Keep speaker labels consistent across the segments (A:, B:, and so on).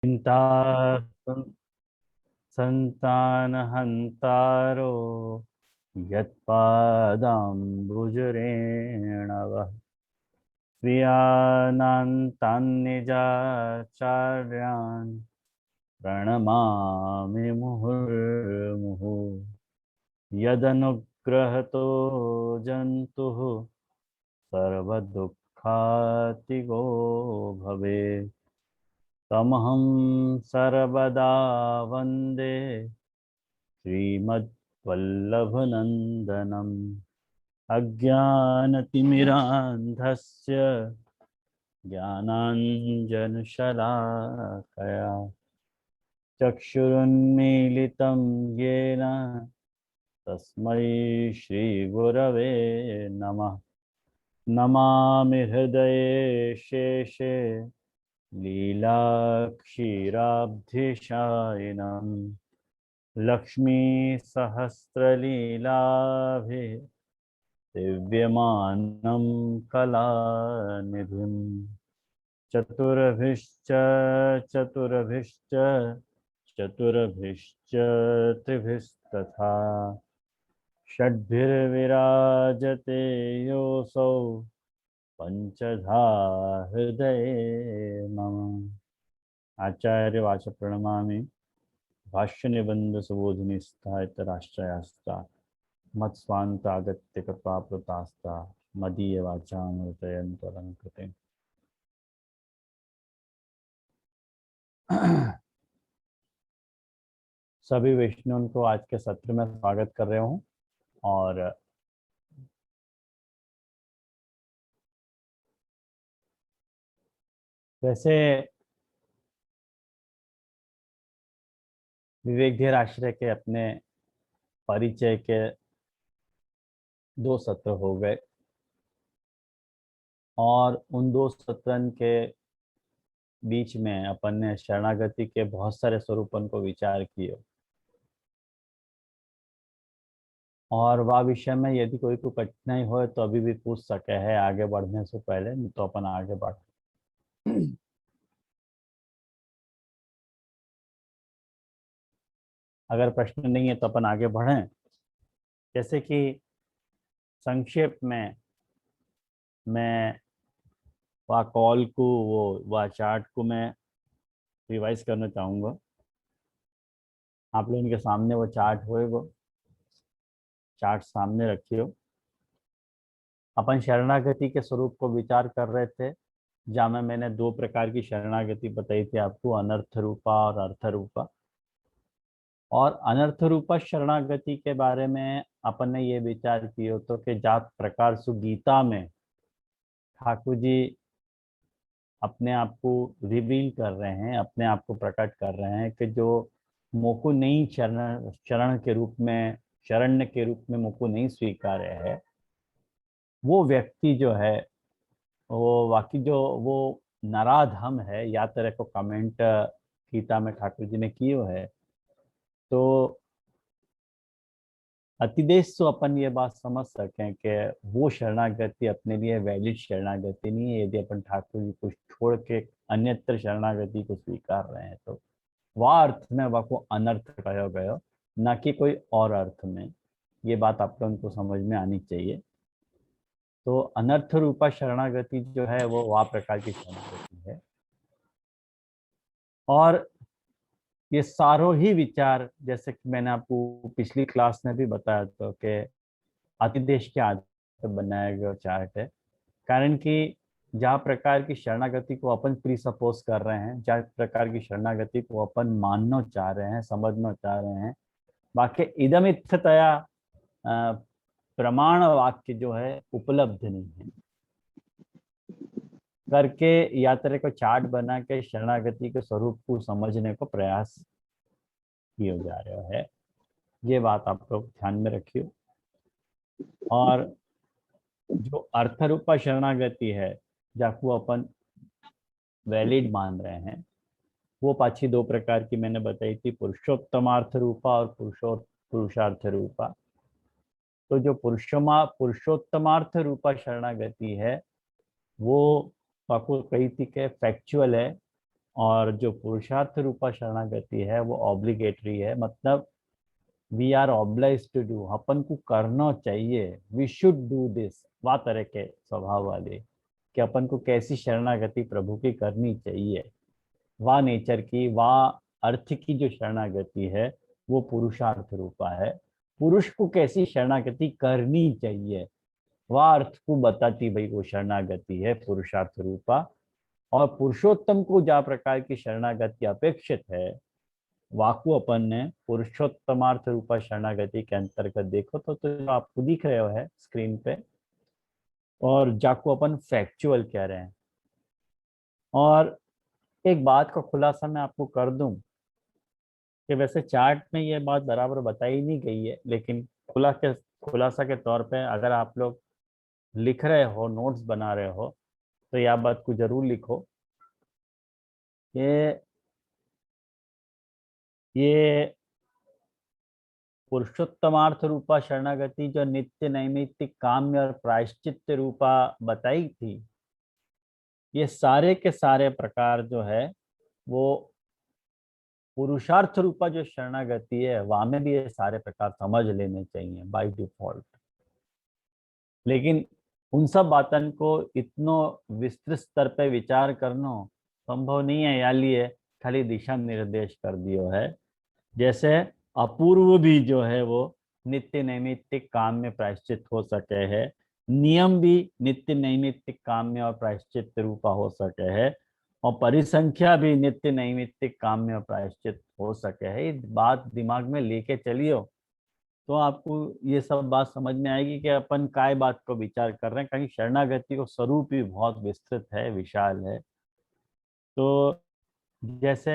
A: चिंता संतानहंतारो यत्पादाम्बुजरेणवः प्रियानान्तान्निजाचार्यान् प्रणमामि मुहुर्मुहुः यदनुग्रहतो जन्तुः सर्वदुःखातिगो भवेत् तमहं सर्वदा वन्दे श्रीमद्वल्लभनन्दनम् अज्ञानतिमिरान्धस्य ज्ञानाञ्जनशलाकया चक्षुरुन्मीलितं येन तस्मै श्रीगुरवे नमः। नमामि हृदये शेषे लीलाक्षीराब्धिशायिनम् लक्ष्मी सहस्रलीलाभिः दिव्यमानं कलानिधिं चतुर्भिश्च चतुर्भिश्च चतुर्भिश्च त्रिभिस्तथा षड्भिर्विराजते योऽसौ पंचधा हृदये मम। आचार्य वाच प्रणमामि भाष्य निबंध सुबोधिनी स्थायित राष्ट्रयास्ता मत्स्वान्तागत्य कृपा प्रतास्ता मदीय वाचामृतयन्तरङ्कृते। सभी वैष्णवों को आज के सत्र में स्वागत कर रहे हूँ। और वैसे विवेक धीर आश्रय के अपने परिचय के 2 सत्र हो गए और उन 2 सत्रन के बीच में अपन ने शरणागति के बहुत सारे स्वरूपन को विचार किए और वह विषय में यदि कोई को कठिनाई हो तो अभी भी पूछ सके है आगे बढ़ने से पहले, नहीं तो अपन आगे बढ़। अगर प्रश्न नहीं है तो अपन आगे बढ़ें। जैसे कि संक्षेप में मैं वह कॉल को वह चार्ट को मैं रिवाइज करना चाहूँगा। आप लोगों के सामने वो चार्ट होएगा, चार्ट सामने रखियो। अपन शरणागति के स्वरूप को विचार कर रहे थे, जहाँ में मैंने 2 प्रकार की शरणागति बताई थी आपको, अनर्थ रूपा और अर्थ रूपा। और अनर्थ रूपा शरणागति के बारे में अपन ने ये विचार किया तो कि जात प्रकार सु गीता में ठाकुर जी अपने आप को रिवील कर रहे हैं, अपने आप को प्रकट कर रहे हैं कि जो मोको नहीं शरण शरण के रूप में, शरण्य के रूप में मोको नहीं स्वीकार्य है, वो व्यक्ति जो है वो बाकी जो वो नराधम है, या तरह को कमेंट गीता में ठाकुर जी ने किए है। तो अतिदेश तो अपन ये बात समझ सकें कि वो शरणागति अपने लिए वैलिड शरणागति नहीं है यदि अपन ठाकुर जी को छोड़ के अन्यत्र शरणागति को स्वीकार रहे हैं। तो वह अर्थ में वह को अनर्थ कहा गया, न कि कोई और अर्थ में। ये बात आप लोगों को समझ में आनी चाहिए। तो अनर्थ रूपा शरणागति जो है वो वह प्रकार की शरणागति है। और ये सारों ही विचार, जैसे कि मैंने आपको पिछली क्लास में भी बताया था कि अतिदेश के आधार पर बनाया गया चार्ट है। कारण कि जहाँ प्रकार की शरणागति को अपन प्री सपोज कर रहे हैं, जहाँ प्रकार की शरणागति को अपन मानना चाह रहे हैं, समझना चाह रहे हैं, वाक्य इदमित्थतया प्रमाण वाक्य जो है उपलब्ध नहीं है करके यात्रा को चार्ट बना के शरणागति के स्वरूप को समझने को प्रयास किया जा रहा है। ये बात आप लोग ध्यान में रखियो। और जो अर्थ रूपा शरणागति है, जाको अपन वैलिड मान रहे हैं, वो पाछी 2 प्रकार की मैंने बताई थी, पुरुषोत्तमार्थ रूपा और पुरुषार्थ रूपा। तो जो पुरुषोत्तमार्थ रूपा शरणागति है वो आपको कही थी कि फैक्चुअल है और जो पुरुषार्थ रूपा शरणागति है वो ऑब्लिगेटरी है, मतलब we are oblige to do, अपन को करना चाहिए, वी शुड डू दिस, वा तरह के स्वभाव वाले कि अपन को कैसी शरणागति प्रभु की करनी चाहिए, वा नेचर की, वा अर्थ की जो शरणागति है वो पुरुषार्थ रूपा है। पुरुष को कैसी शरणागति करनी चाहिए वह अर्थ को बताती भाई वो शरणागति है पुरुषार्थ रूपा। और पुरुषोत्तम को जा प्रकार की शरणागति अपेक्षित है वाकु अपन ने पुरुषोत्तमार्थ रूपा शरणागति के अंतर्गत देखो तो आपको दिख रहे हो है स्क्रीन पे, और जाको अपन फैक्चुअल कह रहे हैं। और एक बात का खुलासा मैं आपको कर दूं कि वैसे चार्ट में ये बात बराबर बताई नहीं गई है, लेकिन खुलासा के तौर पे अगर आप लोग लिख रहे हो, नोट्स बना रहे हो, तो यह बात को जरूर लिखो कि ये पुरुषोत्तमार्थ रूपा शरणागति जो नित्य नैमित्तिक काम्य और प्रायश्चित्त रूपा बताई थी, ये सारे के सारे प्रकार जो है वो पुरुषार्थ रूपा जो शरणागति है वहां में भी ये सारे प्रकार समझ लेने चाहिए बाय डिफॉल्ट। लेकिन उन सब बातन को इतनो विस्तृत स्तर पे विचार करना संभव नहीं है, या लिए खाली दिशा निर्देश कर दियो है। जैसे अपूर्व भी जो है वो नित्य नैमित्तिक काम में प्रायश्चित हो सके है, नियम भी नित्य नैमित्तिक काम में और प्रायश्चित रूपा हो सके है, और परिसंख्या भी नित्य नैमित्तिक काम में और प्रायश्चित हो सके है। ये बात दिमाग में लेके चलियो तो आपको ये सब बात समझ में आएगी कि अपन काय बात को विचार कर रहे हैं, कहीं शरणागति को स्वरूप भी बहुत विस्तृत है, विशाल है। तो जैसे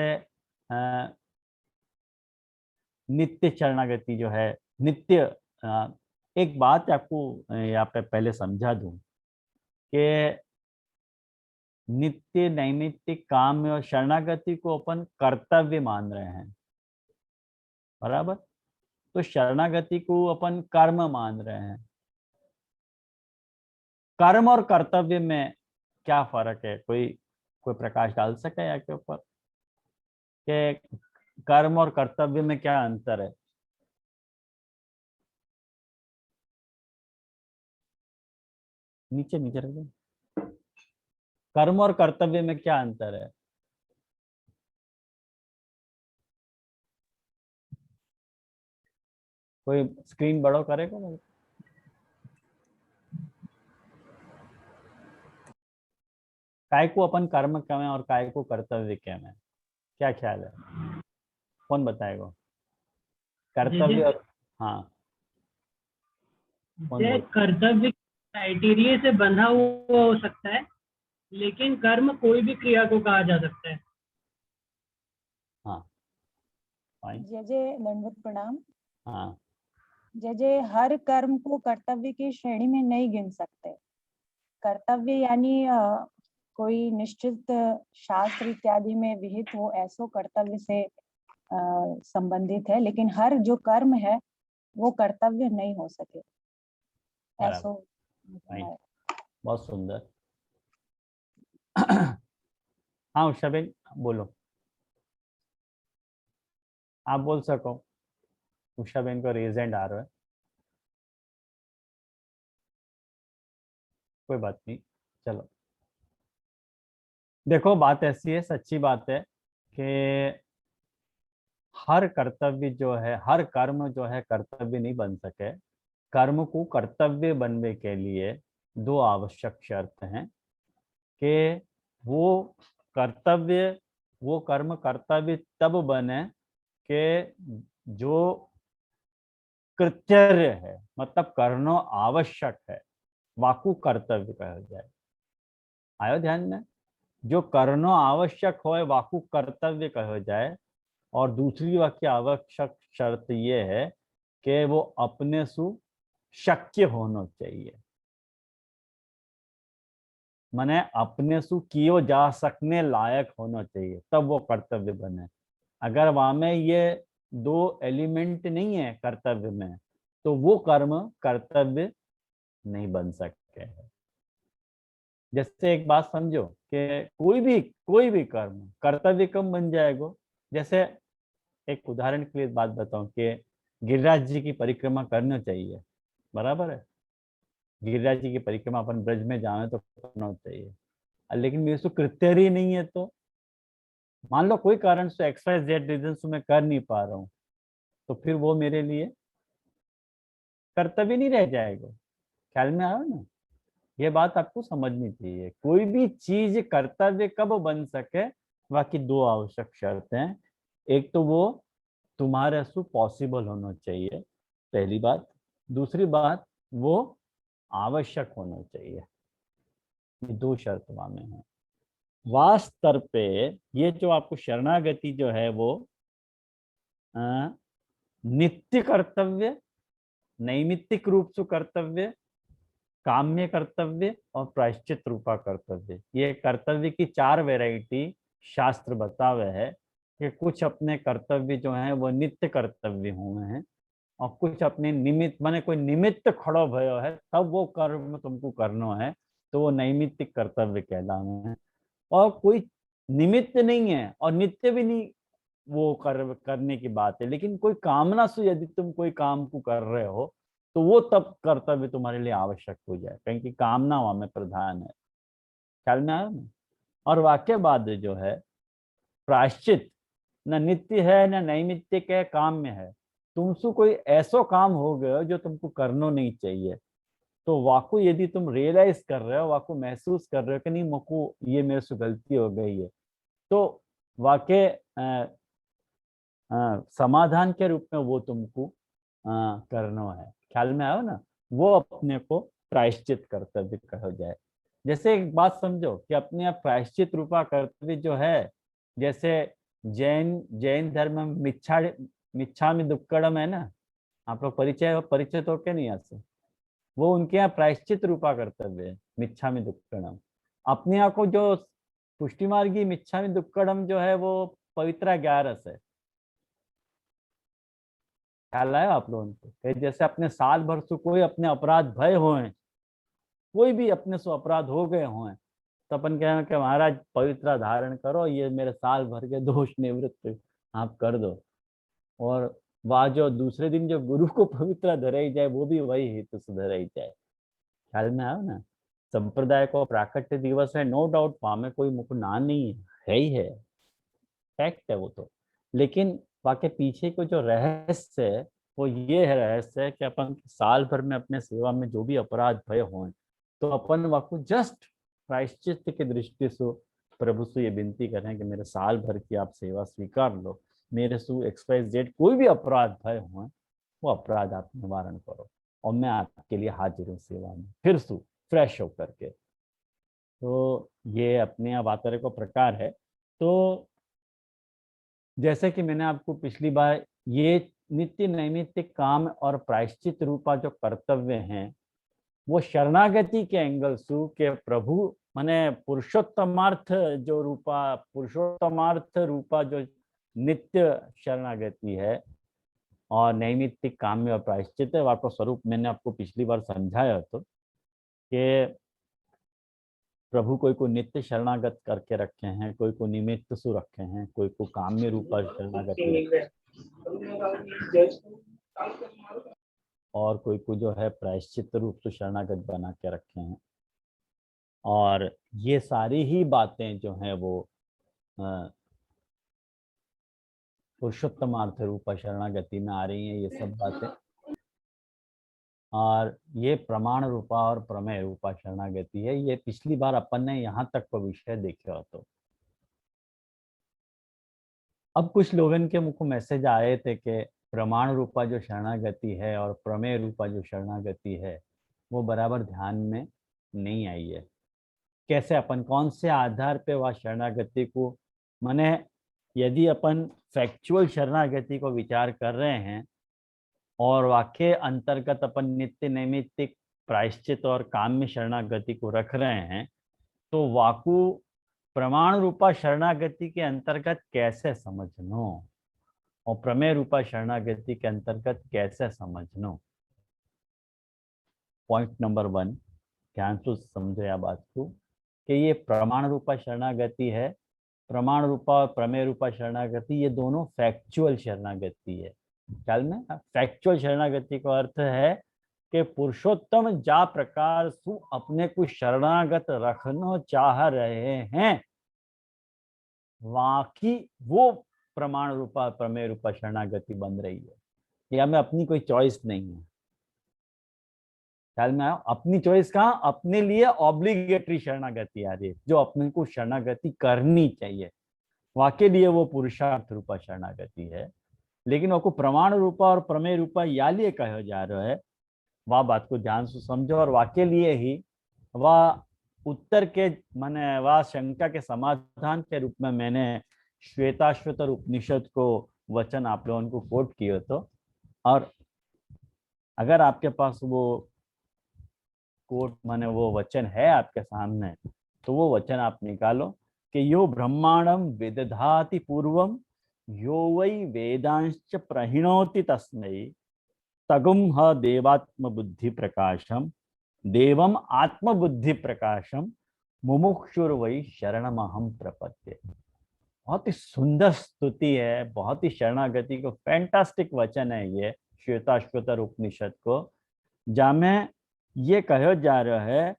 A: नित्य शरणागति जो है, नित्य एक बात आपको यहाँ पे पहले समझा दूं कि नित्य नैमित्तिक काम में और शरणागति को अपन कर्तव्य मान रहे हैं, बराबर। तो शरणागति को अपन कर्म मान रहे हैं। कर्म और कर्तव्य में क्या फर्क है, कोई कोई प्रकाश डाल सके या के ऊपर कि कर्म और कर्तव्य में क्या अंतर है? नीचे नीचे रख दो। कर्म और कर्तव्य में क्या अंतर है? कोई स्क्रीन बड़ो करेगा? काय को अपन कर्म क्या है और काय को कर्तव्य क्या है, क्या ख्याल है? कौन बताएगा?
B: जैसे
A: कर्तव्य और हाँ, कौन बोल?
B: कर्तव्य क्राइटेरिया से बंधा हुआ हो सकता है, लेकिन कर्म कोई भी क्रिया को कहा जा सकता है।
A: हाँ, फाइन।
C: जय जय दंडवत प्रणाम।
A: हाँ,
C: जय जय, हर कर्म को कर्तव्य की श्रेणी में नहीं गिन सकते। कर्तव्य यानी कोई निश्चित शास्त्र इत्यादि में विहित हो ऐसो कर्तव्य से संबंधित है, लेकिन हर जो कर्म है वो कर्तव्य नहीं हो सके ऐसो।
A: फाइन, बहुत सुंदर। हाँ उषा बेन बोलो, आप बोल सको। उषा बेन को रेज हैंड आ रहा है, कोई बात नहीं, चलो। देखो बात ऐसी है, सच्ची बात है कि हर कर्तव्य जो है, हर कर्म जो है कर्तव्य नहीं बन सके। कर्म को कर्तव्य बनने के लिए दो आवश्यक शर्त हैं कि वो कर्तव्य, वो कर्म कर्तव्य तब बने कि जो कृत्य है, मतलब करना आवश्यक है, वाकु कर्तव्य कहा जाए। आयो ध्यान में, जो करना आवश्यक हो वाकु कर्तव्य कहा जाए। और दूसरी वाक्य आवश्यक शर्त ये है कि वो अपने सु शक्य होना चाहिए, माने अपने सु कियो जा सकने लायक होना चाहिए, तब वो कर्तव्य बने। अगर वहां में ये दो एलिमेंट नहीं है कर्तव्य में, तो वो कर्म कर्तव्य नहीं बन सकते हैं। जैसे एक बात समझो कि कोई भी कर्म कर्तव्य कम बन जाएगा। जैसे एक उदाहरण के लिए बात बताऊं कि गिरिराज जी की परिक्रमा करना चाहिए, बराबर है। गिरिराज जी की परिक्रमा अपन ब्रज में जाए तो करना चाहिए, लेकिन मेरे से कृत्य ही नहीं है, तो मान लो कोई कारण से एक्स वाई जेड रीजन से मैं कर नहीं पा रहा हूँ, तो फिर वो मेरे लिए कर्तव्य नहीं रह जाएगा। ख्याल में आया ना? ये बात आपको समझनी चाहिए। कोई भी चीज कर्तव्य कब बन सके, बाकी दो आवश्यक शर्त हैं। एक तो वो तुम्हारे से पॉसिबल होना चाहिए, पहली बात। दूसरी बात, वो आवश्यक होना चाहिए। ये दो शर्त वहां में है। वास स्तर पे ये जो आपको शरणागति जो है वो अ, नित्य कर्तव्य, नैमित्तिक रूप से कर्तव्य, काम्य कर्तव्य और प्रायश्चित रूपा कर्तव्य, ये कर्तव्य की चार वैरायटी शास्त्र बतावे है कि कुछ अपने कर्तव्य जो हैं वो नित्य कर्तव्य हुए हैं, और कुछ अपने निमित्त माने कोई निमित्त खड़ो भयो है तब वो कर्म तुमको करना है, तो वो नैमित्तिक कर्तव्य कहलाना है। और कोई निमित्त नहीं है और नित्य भी नहीं, वो करने की बात है, लेकिन कोई कामना से यदि तुम कोई काम को कर रहे हो तो वो तब कर्तव्य तुम्हारे लिए आवश्यक हो जाए, कहीं की कामना वहां में प्रधान है। ख्याल में आया ना? और वाक्य बाद जो है प्रायश्चित, न नित्य है न नैमित्तिक है, काम में है। तुमसे कोई ऐसा काम हो गया जो तुमको करना नहीं चाहिए, तो वाकु यदि तुम रियलाइज कर रहे हो, वाकु महसूस कर रहे हो कि नहीं मको ये मेरे से गलती हो गई है, तो वाकई समाधान के रूप में वो तुमको करना है। ख्याल में आयो ना? वो अपने को प्रायश्चित कर्तव्य कहा जाए। जैसे एक बात समझो कि अपने आप प्रायश्चित रूपा कर्तव्य जो है, जैसे जैन जैन धर्म में मिच्छामि दुक्कड़म है ना, आप लोग परिचित हो के नहीं ऐसे? वो उनके यहाँ प्रायश्चित रूपा कर्तव्य है, मिच्छामि दुक्कड़म। अपने यहाँ को जो पुष्टि मार्गी मिच्छामि दुक्कड़म जो है वो पवित्रा 11 है। ख्याल आया आप लोगों को? जैसे अपने साल भर से कोई अपने अपराध भय हुए, कोई भी अपने से अपराध हो गए हुए, तो अपन कह कि महाराज पवित्रा धारण करो, ये मेरे साल भर के दोष निवृत्त आप कर दो। और वह जो दूसरे दिन जो गुरु को पवित्रा धराई जाए वो भी वही हेतु से धराई जाए। ख्याल में आयो ना? संप्रदाय को प्राकट्य दिवस है, नो डाउट, वहां में कोई मुझको ना नहीं है ही है, फैक्ट है वो तो। लेकिन वाके पीछे को जो रहस्य है वो ये है, रहस्य है कि अपन साल भर में अपने सेवा में जो भी अपराध भय हो, तो अपन वाको जस्ट प्रायश्चित की दृष्टि से प्रभु से ये विनती करें कि मेरे साल भर की आप सेवा स्वीकार लो, मेरे सु XYZ कोई भी अपराध भय हो वो अपराध आप निवारण करो, और मैं आपके लिए हाजिर हूँ सेवा में फिर सु फ्रेश होकर के। तो ये अपने अवतारे को प्रकार है। तो जैसे कि मैंने आपको पिछली बार ये नित्य नैमित्तिक काम और प्रायश्चित रूपा जो कर्तव्य हैं वो शरणागति के एंगल से के प्रभु माने पुरुषोत्तमार्थ जो रूपा पुरुषोत्तमार्थ रूपा जो नित्य शरणागति है और नैमित्तिक काम्य और प्रायश्चित है, वाको स्वरूप मैंने आपको पिछली बार समझाया तो कि प्रभु कोई को नित्य शरणागत करके रखे हैं, कोई को निमित्त सु रखे हैं, कोई को काम्य रूपा शरणागति और कोई को जो है प्रायश्चित रूप से शरणागत बना के रखे हैं। और ये सारी ही बातें जो हैं वो पुरुषोत्तमार्थ रूपा शरणागति में आ रही हैं, ये सब बातें। और ये प्रमाण रूपा और प्रमेय रूपा शरणागति है। ये पिछली बार अपन ने यहाँ तक का विषय देखे हो। तो अब कुछ लोगों के मुख मैसेज आए थे कि प्रमाण रूपा जो शरणागति है और प्रमेय रूपा जो शरणागति है वो बराबर ध्यान में नहीं आई है। कैसे अपन कौन से आधार पे वह शरणागति को माने, यदि अपन फैक्चुअल शरणागति को विचार कर रहे हैं और वाक्य अंतर्गत अपन नित्य नैमित्तिक प्रायश्चित और काम्य शरणागति को रख रहे हैं, तो वाकु प्रमाण रूपा शरणागति के अंतर्गत कैसे समझनो और प्रमेय रूपा शरणागति के अंतर्गत कैसे समझनो। पॉइंट नंबर 1, ध्यान से समझो या बात को कि ये प्रमाण रूपा शरणागति है। प्रमाण रूपा और प्रमेय रूपा शरणागति ये दोनों फैक्चुअल शरणागति है। ख्याल में फैक्चुअल शरणागति का अर्थ है कि पुरुषोत्तम जा प्रकार सु अपने को शरणागत रखना चाह रहे हैं, वाकी वो प्रमाण रूपा प्रमेय रूपा शरणागति बन रही है। या में अपनी कोई चॉइस नहीं है। ख्याल में आया? अपनी चॉइस कहाँ? अपने लिए ऑब्लिगेटरी शरणागति आ रही है, जो अपने को शरणागति करनी चाहिए, वाके लिए वो पुरुषार्थ रूपा शरणागति है। लेकिन वो प्रमाण रूपा और प्रमेय रूपा या लिए कहा जा रहा है, वह बात को ध्यान से समझो। और वाके लिए ही वह उत्तर के माने वह शंका के समाधान के रूप में मैंने श्वेताश्वतर उपनिषद को वचन आप लोगों को कोट किए। तो और अगर आपके पास वो कोट माने वो वचन है आपके सामने, तो वो वचन आप निकालो कि यो ब्रह्मांडम विदधाति पूर्वम यो वै वेदांश्च प्रहिणोति तस्मै तगुम ह देवात्म बुद्धि प्रकाशम देवम आत्म बुद्धि प्रकाशम मुमुक्षुर वै शरणमहम प्रपद्ये। बहुत ही सुंदर स्तुति है, बहुत ही शरणागति को फैंटास्टिक वचन है ये श्वेताश्वतर उपनिषद को, जहाँ ये कहा जा रहा है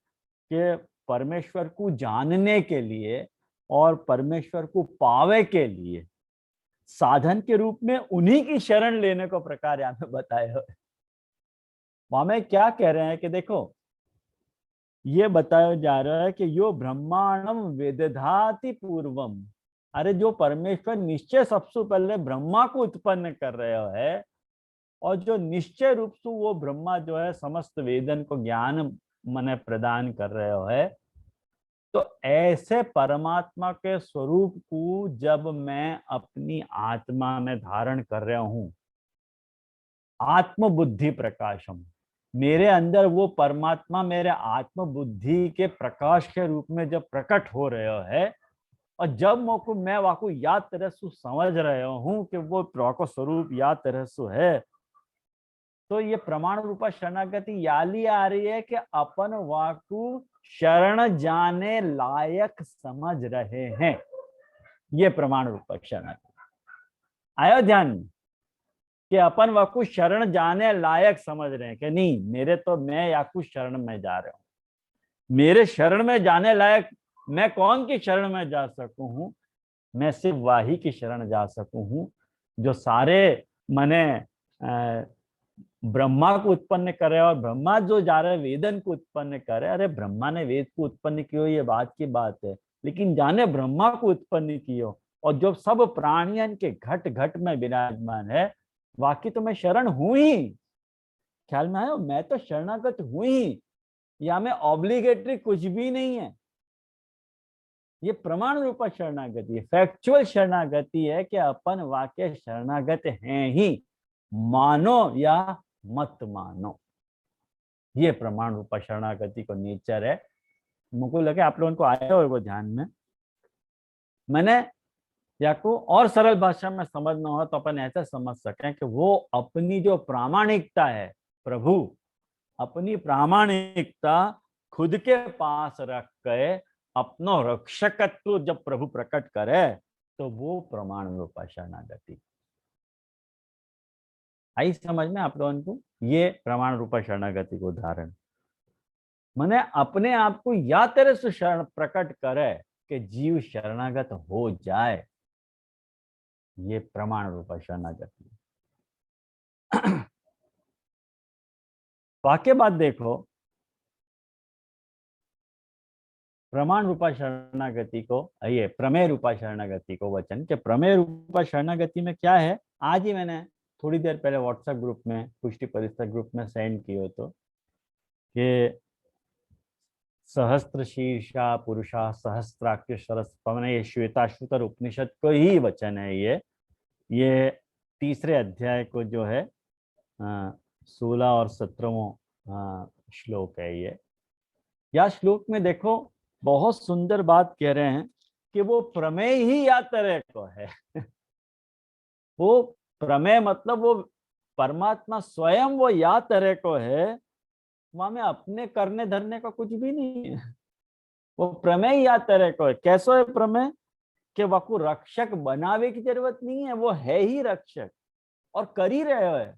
A: कि परमेश्वर को जानने के लिए और परमेश्वर को पावे के लिए साधन के रूप में उन्हीं की शरण लेने को प्रकार यहाँ पे बताया है। वहां में क्या कह रहे हैं कि देखो, ये बताया जा रहा है कि यो ब्रह्मांडम वेदधाति पूर्वम, अरे जो परमेश्वर निश्चय सबसे पहले ब्रह्मा को उत्पन्न कर रहे है, और जो निश्चय रूप से वो ब्रह्मा जो है समस्त वेदन को ज्ञान मन प्रदान कर रहे है, तो ऐसे परमात्मा के स्वरूप को जब मैं अपनी आत्मा में धारण कर रहा हूं, आत्म बुद्धि प्रकाशम, मेरे अंदर वो परमात्मा मेरे आत्म बुद्धि के प्रकाश के रूप में जब प्रकट हो रहे है, और जब मैं वाको याद तरह से समझ रहे हूं कि वो वाको स्वरूप याद तरह से है, तो ये प्रमाण रूपा शरणागति याली आ रही है कि अपन वाकु शरण जाने लायक समझ रहे हैं। ये प्रमाण रूपा शरणागति आयो ध्यान में कि अपन वाकु शरण जाने लायक समझ रहे हैं कि नहीं, मेरे तो मैं याकु शरण में जा रहा हूं, मेरे शरण में जाने लायक मैं कौन की शरण में जा सकूं हूं? मैं सिर्फ वाही की शरण जा सकूं हूं जो सारे मने ब्रह्मा को उत्पन्न करे, और ब्रह्मा जो जा रहे वेदन को उत्पन्न करे। अरे ब्रह्मा ने वेद को उत्पन्न किया ये बात की बात है, लेकिन जाने ब्रह्मा को उत्पन्न कियो और जो सब प्राणियन के घट घट में विराजमान है, वाकई तो मैं शरण हूं ही। ख्याल में आयो? मैं तो शरणागत हूं ही, या मैं ऑब्लिगेटरी कुछ भी नहीं है। ये प्रमाण रूपा शरणागति है, फैक्चुअल शरणागति है कि अपन वाक्य शरणागत हैं ही, मानो या मत मानो। ये प्रमाण रूपा शरणागति को नेचर है। मुझको लगे आप लोगों को आया होगा ध्यान में। मैंने या को और सरल भाषा में समझना हो तो अपन ऐसा समझ सकें कि वो अपनी जो प्रामाणिकता है, प्रभु अपनी प्रामाणिकता खुद के पास रख के अपनो रक्षकत्व जब प्रभु प्रकट करे, तो वो प्रमाण रूपा शरणागति आई समझ में आप लोगों को। ये प्रमाण रूपा शरणागति को उदाहरण मैंने अपने आप को या तरह से शरण प्रकट करे कि जीव शरणागत हो जाए, ये प्रमाण रूपा शरणागति। वाक्य बात देखो, प्रमाण रूपा शरणागति को, ये प्रमेय रूपा शरणागति को वचन के प्रमेय रूपा शरणागति में क्या है, आज ही मैंने थोड़ी देर पहले व्हाट्सएप ग्रुप में, पुष्टि परिसर ग्रुप में सेंड किए तो कि सहस्त्र शीर्षा पुरुषा सहस्त्राक्ष सरस पवन, ये श्वेताश्वतर उपनिषद को ही वचन है। ये तीसरे अध्याय को जो है 16 और 17वां श्लोक है। ये या श्लोक में देखो बहुत सुंदर बात कह रहे हैं कि वो प्रमेय ही या तरह को है। वो प्रमेय मतलब वो परमात्मा स्वयं वो या तरह को है, वहां में अपने करने धरने का कुछ भी नहीं है। वो प्रमेय याद तेरे को है। कैसो है प्रमेय कि वाकू रक्षक बनावे की जरूरत नहीं है, वो है ही रक्षक और कर ही रहे हो।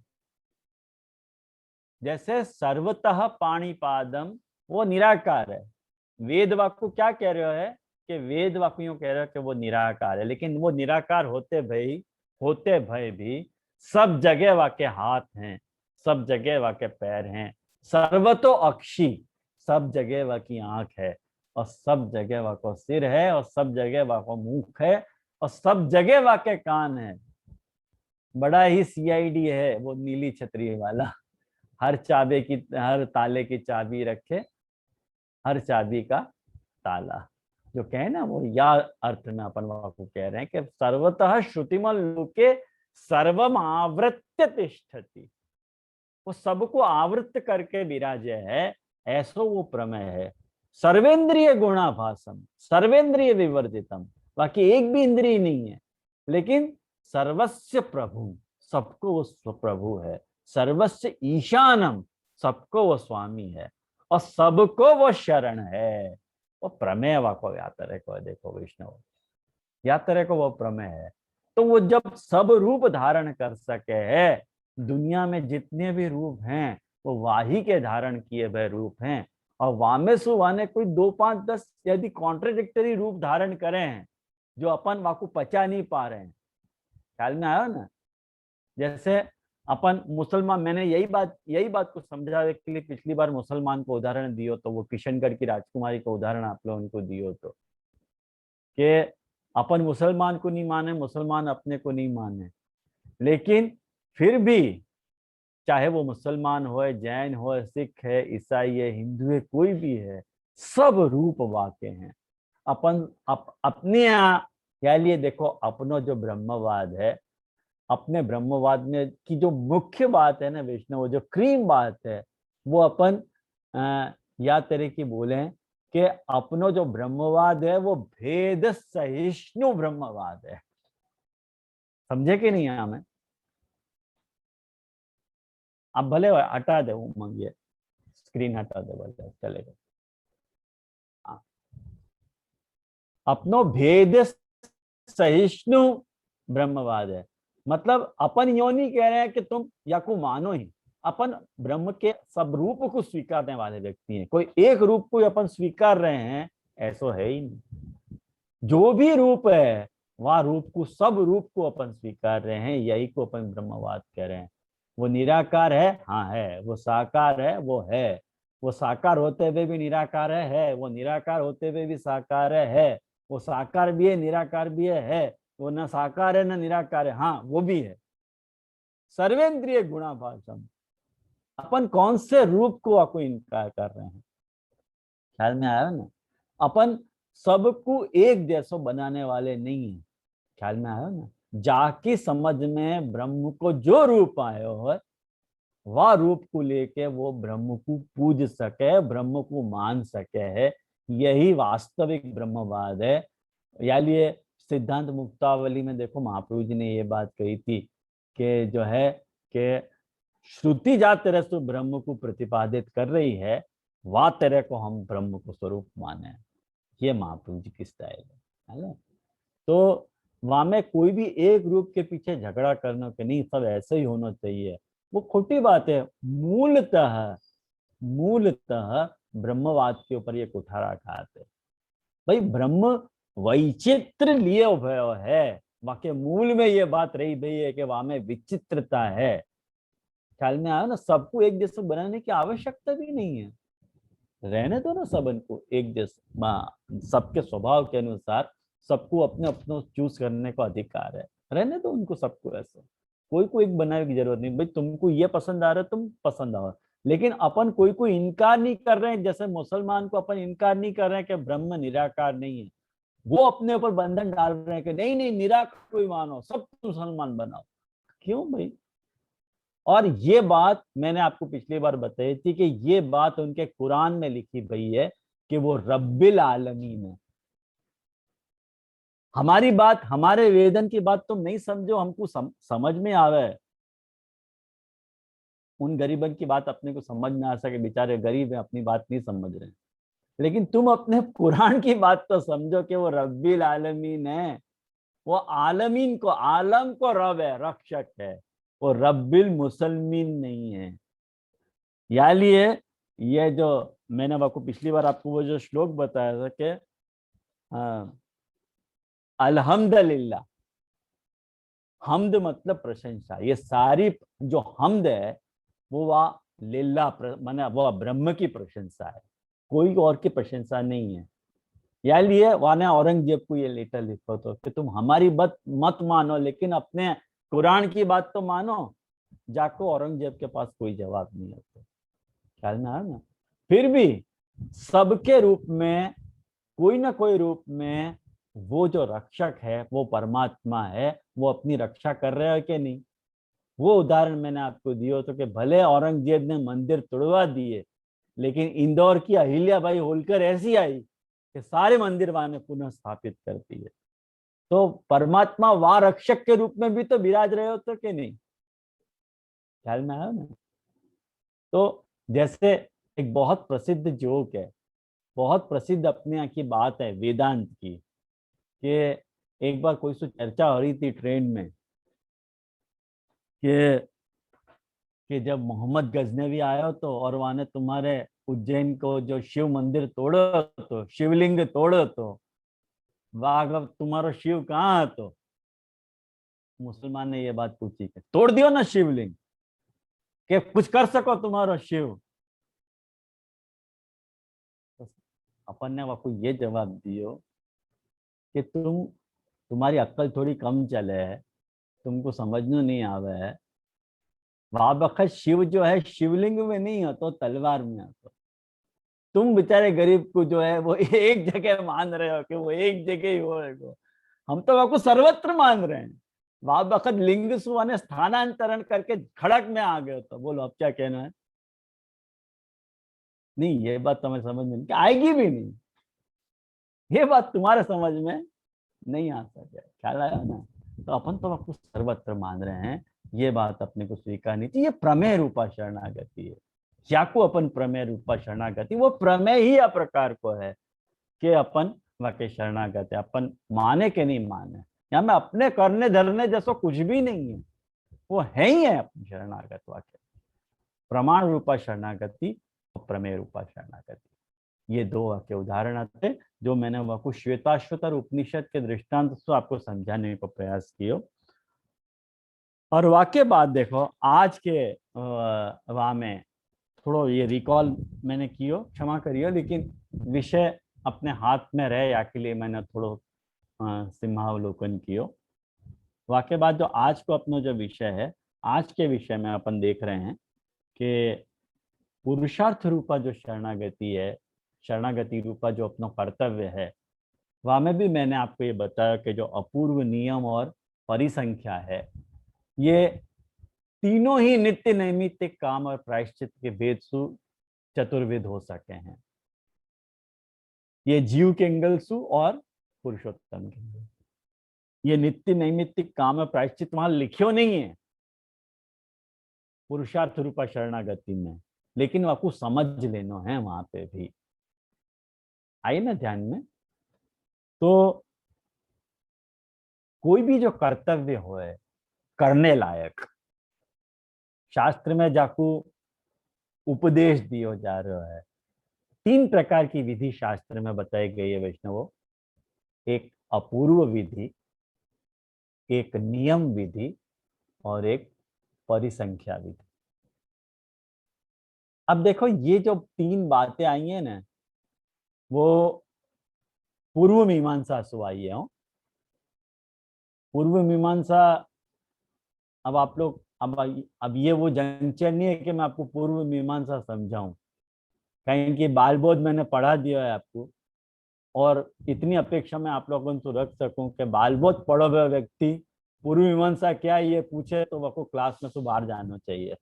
A: जैसे सर्वतः पाणिपादम, वो निराकार है। वेद वाक्य क्या कह रहे हो है कि वेद वाक्य यूं कह रहे हो कि वो निराकार है, लेकिन वो निराकार होते भय भी सब जगह वाके हाथ हैं, सब जगह वाके पैर हैं, सर्वतो अक्षी, सब जगह वाकी आंख है, और सब जगह वाको सिर है, और सब जगह वाको मुख है, और सब जगह वाके कान है। बड़ा ही सीआईडी है वो नीली छतरी वाला। हर चाबे की, हर ताले की चाबी रखे, हर चाबी का ताला, जो कहे ना, वो या अर्थ में अपन को कह रहे हैं कि सर्वतः श्रुतिमल लोके सर्वम आवृत्य तिष्ठति, वो सबको आवृत करके विराजे है, ऐसो वो प्रमेय है। सर्वेंद्रिय गुणाभासम, सर्वेंद्रिय विवर्जितम, बाकी एक भी इंद्रिय नहीं है, लेकिन सर्वस्य प्रभु, सबको वो स्वप्रभु है। सर्वस्य ईशानम, सबको वो स्वामी है, और सबको वो शरण है। वो प्रमेय वाको यात्रा को देखो वैष्णव, यात्रा को वो प्रमेय है। तो वो जब सब रूप धारण कर सके है, दुनिया में जितने भी रूप हैं वो वाही के धारण किए हुए रूप हैं, और वामेसु वाने कोई 2 5 10 यदि कॉन्ट्रडिक्टरी रूप धारण करें हैं जो अपन वाकू पचा नहीं पा रहे हैं। ख्याल में आया ना? जैसे अपन मुसलमान, मैंने यही बात को समझाने के लिए पिछली बार मुसलमान को उदाहरण दियो, तो वो किशनगढ़ की राजकुमारी का उदाहरण आप लोगों उनको दियो, तो कि अपन मुसलमान को नहीं माने, मुसलमान अपने को नहीं माने, लेकिन फिर भी चाहे वो मुसलमान हो, जैन हो, सिख है, ईसाई है, हिंदू है, कोई भी है, सब रूप वाके हैं। अपन अपने यहाँ या लिए देखो, अपनो जो ब्रह्मवाद है, अपने ब्रह्मवाद में की जो मुख्य बात है ना वैष्णव, जो क्रीम बात है, वो अपन या तरह की बोले कि अपनो जो ब्रह्मवाद है वो भेद सहिष्णु ब्रह्मवाद है। समझे कि नहीं? हमें आप भले हटा दे मंगिए, स्क्रीन हटा दे, भले चलेगा। अपनो भेद सहिष्णु ब्रह्मवाद है। मतलब अपन यो नहीं कह रहे हैं कि तुम या को मानो ही, अपन ब्रह्म के सब रूप को स्वीकारने वाले व्यक्ति हैं। कोई एक रूप को अपन स्वीकार रहे हैं ऐसा है ही नहीं। जो भी रूप है वह रूप को, सब रूप को अपन स्वीकार रहे हैं, यही को अपन ब्रह्मवाद कह रहे हैं। वो निराकार है, हाँ है। वो साकार है, वो है। वो साकार होते हुए भी निराकार है। वो निराकार होते हुए भी साकार है। वो साकार भी है, निराकार भी है। वो न साकार है न निराकार है, हाँ वो भी है। सर्वेंद्रिय गुणाभासम, अपन कौन से रूप को आपको इनकार कर रहे हैं? ख्याल में आया ना? अपन सबको एक जैसा बनाने वाले नहीं है। ख्याल में आया ना? जाकी समझ में ब्रह्म को जो रूप आयो है, वह रूप को लेके वो ब्रह्म को पूज सके, ब्रह्म को मान सके है, यही वास्तविक ब्रह्मवाद है। या लिए सिद्धांत मुक्तावली में देखो, महाप्रभु जी ने ये बात कही थी कि जो है कि श्रुति जा तरह से ब्रह्म को प्रतिपादित कर रही है, वह तरह को हम ब्रह्म को स्वरूप माने। ये महाप्रभु जी की स्टाइल है ना? तो वहां में कोई भी एक रूप के पीछे झगड़ा करना कि नहीं सब ऐसे ही होना चाहिए, वो खोटी बात है। मूलतः ब्रह्मवाद के ऊपर ये कुठाराघात है। भाई ब्रह्म वैचित्र लिए उभय है, वाके मूल में ये बात रही भाई है कि वहां में विचित्रता है। ख्याल में आया ना? सबको एक जैसे बनाने की आवश्यकता भी नहीं है। रहने दो ना सबन को एक जैसे, सबके स्वभाव के अनुसार सबको अपने अपने चूज करने का अधिकार है। रहने दो उनको सबको ऐसे, कोई को एक बनाने की जरूरत नहीं। भाई तुमको ये पसंद आ रहा है, तुम पसंद आओ, लेकिन अपन कोई को इनकार नहीं कर रहे हैं। जैसे मुसलमान को अपन इनकार नहीं कर रहे हैं कि ब्रह्म निराकार नहीं है, वो अपने ऊपर बंधन डाल रहे हैं कि नहीं नहीं निराकार कोई मानो, सब मुसलमान बनाओ। क्यों भाई? और ये बात मैंने आपको पिछली बार बताई थी कि ये बात उनके कुरान में लिखी गई है कि वो रब्बिल आलमीन है। हमारी बात, हमारे वेदन की बात तुम नहीं समझो, हमको समझ में आवे। उन गरीबन की बात अपने को समझ में आ सके, बेचारे गरीब है, अपनी बात नहीं समझ रहे। लेकिन तुम अपने कुरान की बात तो समझो कि वो रब्बिल आलमीन है। वो आलमीन को, आलम को रब है, रक्षक है। वो रब्बिल मुसलमीन नहीं है। या लिए ये जो मैंने आपको पिछली बार आपको वो जो श्लोक बताया था कि अल्हम्दुलिल्लाह, हमद मतलब प्रशंसा, ये सारी जो हमद है वो वाह लिल्ला माने वो ब्रह्म की प्रशंसा है, कोई और की प्रशंसा नहीं है। या लिए वाने औरंगजेब को ये लेटर लिखो तो कि तुम हमारी बात मत मानो लेकिन अपने कुरान की बात तो मानो। जाको औरंगजेब के पास कोई जवाब नहीं होता, ख्याल में आया ना। फिर भी सबके रूप में, कोई ना कोई रूप में वो जो रक्षक है वो परमात्मा है, वो अपनी रक्षा कर रहे हो कि नहीं। वो उदाहरण मैंने आपको दिया तो कि भले औरंगजेब ने मंदिर तोड़वा दिए, लेकिन इंदौर की अहिल्याबाई होलकर ऐसी आई कि सारे मंदिर वहां ने पुनः स्थापित कर दिए। तो परमात्मा वहां रक्षक के रूप में भी तो विराज रहे हो तो कि नहीं, ख्याल में आया ना। तो जैसे एक बहुत प्रसिद्ध जोक है, बहुत प्रसिद्ध अपने यहाँ की बात है वेदांत की, कि एक बार कोई सो चर्चा हो रही थी ट्रेन में कि जब मोहम्मद गजनवी आया तो और वहां ने तुम्हारे उज्जैन को जो शिव मंदिर तोड़ो तो, शिवलिंग तोड़ो तो, वाह तुम्हारो शिव कहाँ है। तो मुसलमान ने ये बात पूछी कि तोड़ दियो ना शिवलिंग, कि कुछ कर सको तुम्हारो शिव। तो अपन ने आपको ये जवाब दियो कि तुम्हारी अक्ल थोड़ी कम चले है, तुमको समझना नहीं आवे है। वहां बखत शिव जो है शिवलिंग में नहीं हो तो तलवार में हो। तुम बेचारे गरीब को जो है वो एक जगह मान रहे हो कि वो एक जगह ही हो है वो। हम तो आपको सर्वत्र मान रहे हैं। वहां बखत लिंग सुआ ने स्थानांतरण करके खड़क में आ गए। तो बोलो अब क्या कहना है। नहीं, ये बात तुम्हें समझ में नहीं आएगी भी नहीं, ये बात तुम्हारे समझ में नहीं आ सके, ख्याल आया ना। तो अपन तो आपको सर्वत्र मान रहे हैं, ये बात अपने को स्वीकारनी चाहिए। ये प्रमेय रूपा शरणागति है। क्या को अपन प्रमेय रूपा शरणागति, वो प्रमेय ही अप्रकार को है कि अपन वाके शरणागत है। अपन माने के नहीं माने, या में अपने करने धरने जैसा कुछ भी नहीं है, वो है ही है अपनी शरणागत वाक्य। प्रमाण रूपा शरणागति और प्रमेय रूपा शरणागति, ये दो वाक्य उदाहरण आते जो मैंने आपको श्वेताश्वतर उपनिषद के दृष्टांत से आपको समझाने का प्रयास किया। और वाक्य बात देखो आज के वहां में थोड़ा ये रिकॉल मैंने कियो, क्षमा करियो, लेकिन विषय अपने हाथ में रहे या के लिए मैंने थोड़ा सिंहावलोकन कियो। वाक्य बात जो आज को अपना जो विषय है, आज के विषय में अपन देख रहे हैं कि पुरुषार्थ रूपा जो शरणागति है, शरणागति रूपा जो अपना कर्तव्य है, वहां में भी मैंने आपको ये बताया कि जो अपूर्व नियम और परिसंख्या है, ये तीनों ही नित्य नैमित्तिक काम और प्रायश्चित के भेद सु चतुर्विध हो सके हैं। ये जीव के इंगलसु और पुरुषोत्तम के, ये नित्य नैमित्तिक काम और प्रायश्चित वहां लिखियो नहीं है पुरुषार्थ रूपा शरणागति में, लेकिन आपको समझ लेना है वहां पे भी। आई ना ध्यान में। तो कोई भी जो कर्तव्य हो है करने लायक, शास्त्र में जाकू उपदेश दियो जा रहा है। तीन प्रकार की विधि शास्त्र में बताई गई है वैष्णवों, एक अपूर्व विधि, एक नियम विधि और एक परिसंख्या विधि। अब देखो ये जो तीन बातें आई हैं ना, वो पूर्व मीमांसा से आई है। पूर्व मीमांसा, अब आप लोग अब ये वो जंक्शन नहीं है कि मैं आपको पूर्व मीमांसा समझाऊं, कहीं कि बाल बोध मैंने पढ़ा दिया है आपको, और इतनी अपेक्षा मैं आप लोगों से रख सकूं कि बाल बोध पढ़ो हुए व्यक्ति पूर्व मीमांसा क्या है ये पूछे तो वो क्लास में से बाहर जाना चाहिए,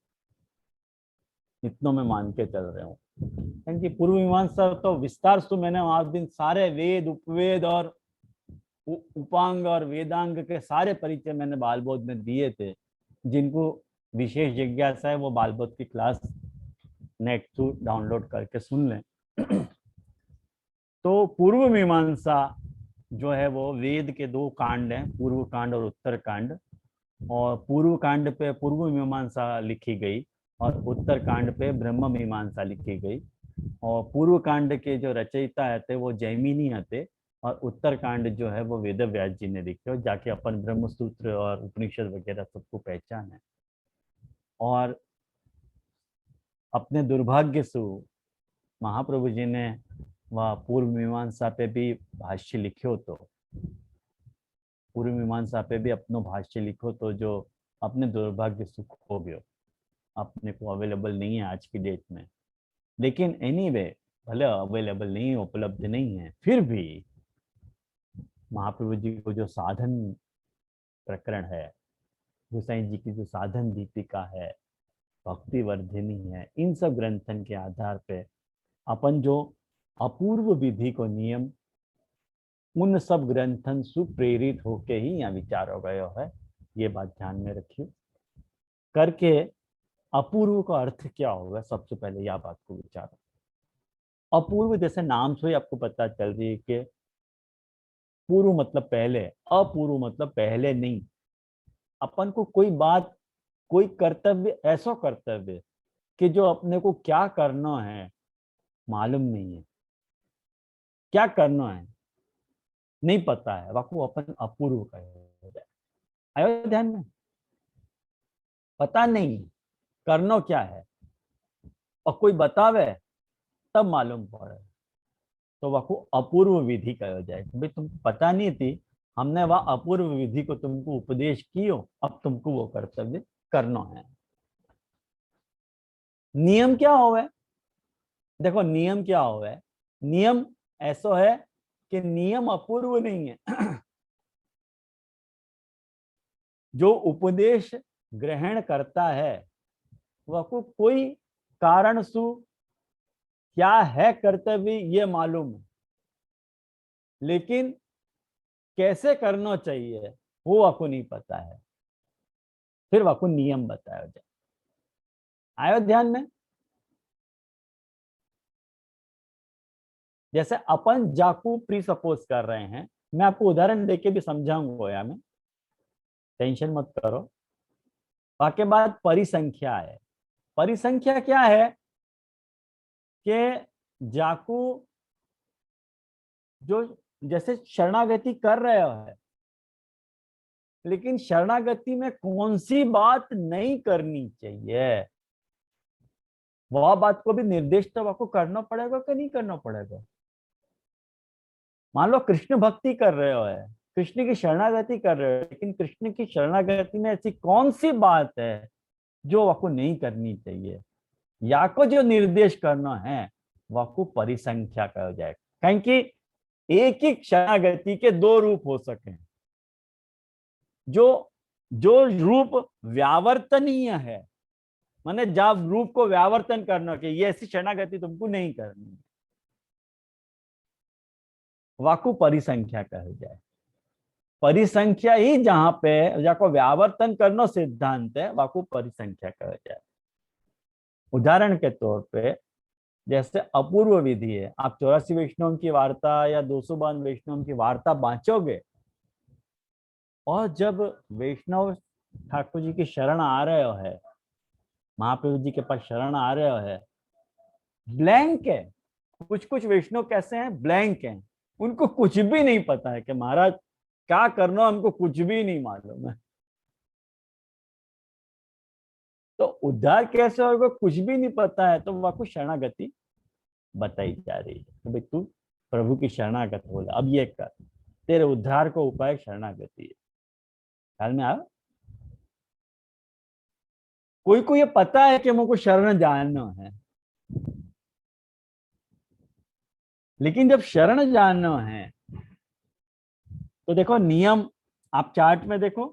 A: इतनों में मान के चल रहे हूँ। क्योंकि पूर्व मीमांसा तो विस्तार से मैंने आज दिन सारे वेद उपवेद और उपांग और वेदांग के सारे परिचय मैंने बाल बोध में दिए थे। जिनको विशेष जिज्ञासा है वो बाल बोध की क्लास नेट थ्रू डाउनलोड करके सुन लें। तो पूर्व मीमांसा जो है वो वेद के दो कांड हैं, पूर्व कांड और उत्तर कांड। और पूर्व कांड पे पूर्व मीमांसा लिखी गई और उत्तर कांड पे ब्रह्म मीमांसा लिखी गई। और पूर्व कांड के जो रचयिता थे वो जैमिनी थे और उत्तर कांड जो है वो वेद व्यास जी ने लिखे, और जाके अपन ब्रह्म सूत्र और उपनिषद वगैरह सबको पहचान है। और अपने दुर्भाग्य से महाप्रभु जी ने वह पूर्व मीमांसा पे भी भाष्य लिखो, तो पूर्व मीमांसा पे भी अपनो भाष्य लिखो, तो जो अपने दुर्भाग्य सुख हो गयो, अपने को अवेलेबल नहीं है आज की डेट में। लेकिन एनीवे भले अवेलेबल नहीं है, उपलब्ध नहीं है, फिर भी महाप्रभु जी को जो साधन प्रकरण है, गोसाई जी की जो साधन दीपिका है, भक्ति वर्धिनी है, इन सब ग्रंथन के आधार पे अपन जो अपूर्व विधि को नियम उन सब ग्रंथन सुप्रेरित होके ही यहाँ विचार हो गया है। ये बात ध्यान में रखिए करके अपूर्व का अर्थ क्या होगा, सबसे पहले यह बात को विचारो। अपूर्व जैसे नाम से ही आपको पता चल रही है कि पूर्व मतलब पहले, अपूर्व मतलब पहले नहीं। अपन को कोई बात, कोई कर्तव्य, ऐसा कर्तव्य कि जो अपने को क्या करना है मालूम नहीं है, क्या करना है नहीं पता है, वाकू अपन अपूर्व कहे। आयो ध्यान में, पता नहीं करना क्या है और कोई बतावे तब मालूम पड़े, तो वाकू अपूर्व विधि कहा जाए। भाई तुमको पता नहीं थी, हमने वह अपूर्व विधि को तुमको उपदेश कियो, अब तुमको वो कर्तव्य करना है। नियम क्या होवे, देखो नियम क्या होवे, नियम ऐसा है कि नियम अपूर्व नहीं है। जो उपदेश ग्रहण करता है वह को कोई कारण सु क्या है कर्तव्य ये मालूम है, लेकिन कैसे करना चाहिए वो आपको नहीं पता है, फिर आपको नियम बताया जाए। आयो ध्यान में, जैसे अपन जाकू प्री सपोज कर रहे हैं, मैं आपको उदाहरण देके भी समझाऊंगा, या मैं टेंशन मत करो। वाके बाद परिसंख्या है। परिसंख्या क्या है कि जाकू जो जैसे शरणागति कर रहे है, लेकिन शरणागति में कौन सी बात नहीं करनी चाहिए, वह बात को भी निर्देश तो आपको करना पड़ेगा कि नहीं करना पड़ेगा। मान लो कृष्ण भक्ति कर रहे हो है, कृष्ण की शरणागति कर रहे हो, लेकिन कृष्ण की शरणागति में ऐसी कौन सी बात है जो आपको नहीं करनी चाहिए, या को जो निर्देश करना है वह को परिसंख्या कहा जाएगा। कहीं कि एक ही शरणागति के दो रूप हो सके, जो जो रूप व्यावर्तनीय है, माने जब रूप को व्यावर्तन करना कि ये ऐसी शरणागति तुमको नहीं करनी, वाकु परिसंख्या कहे जाए। परिसंख्या ही जहां पे जाको व्यावर्तन करना सिद्धांत है, वाकु परिसंख्या कहे जाए। उदाहरण के तौर पे जैसे अपूर्व विधि है, आप 84 वैष्णव की वार्ता या 252 वैष्णव की वार्ता बांचोगे, और जब वैष्णव ठाकुर जी की शरण आ रहे हो है, महाप्रभु जी के पास शरण आ रहे हो है, ब्लैंक है। कुछ कुछ वैष्णव कैसे हैं, ब्लैंक हैं, उनको कुछ भी नहीं पता है कि महाराज क्या करना, हमको कुछ भी नहीं मालूम है। तो उद्धार कैसे होगा, कुछ भी नहीं पता है, तो वह को शरणागति बताई जा रही है। तो भाई तू प्रभु की शरणागत हो, अब ये कर, तेरे उद्धार को उपाय शरणागति है। ख्याल में आया? कोई को ये पता है कि मुझको शरण जानना है, लेकिन जब शरण जानना है तो देखो नियम, आप चार्ट में देखो,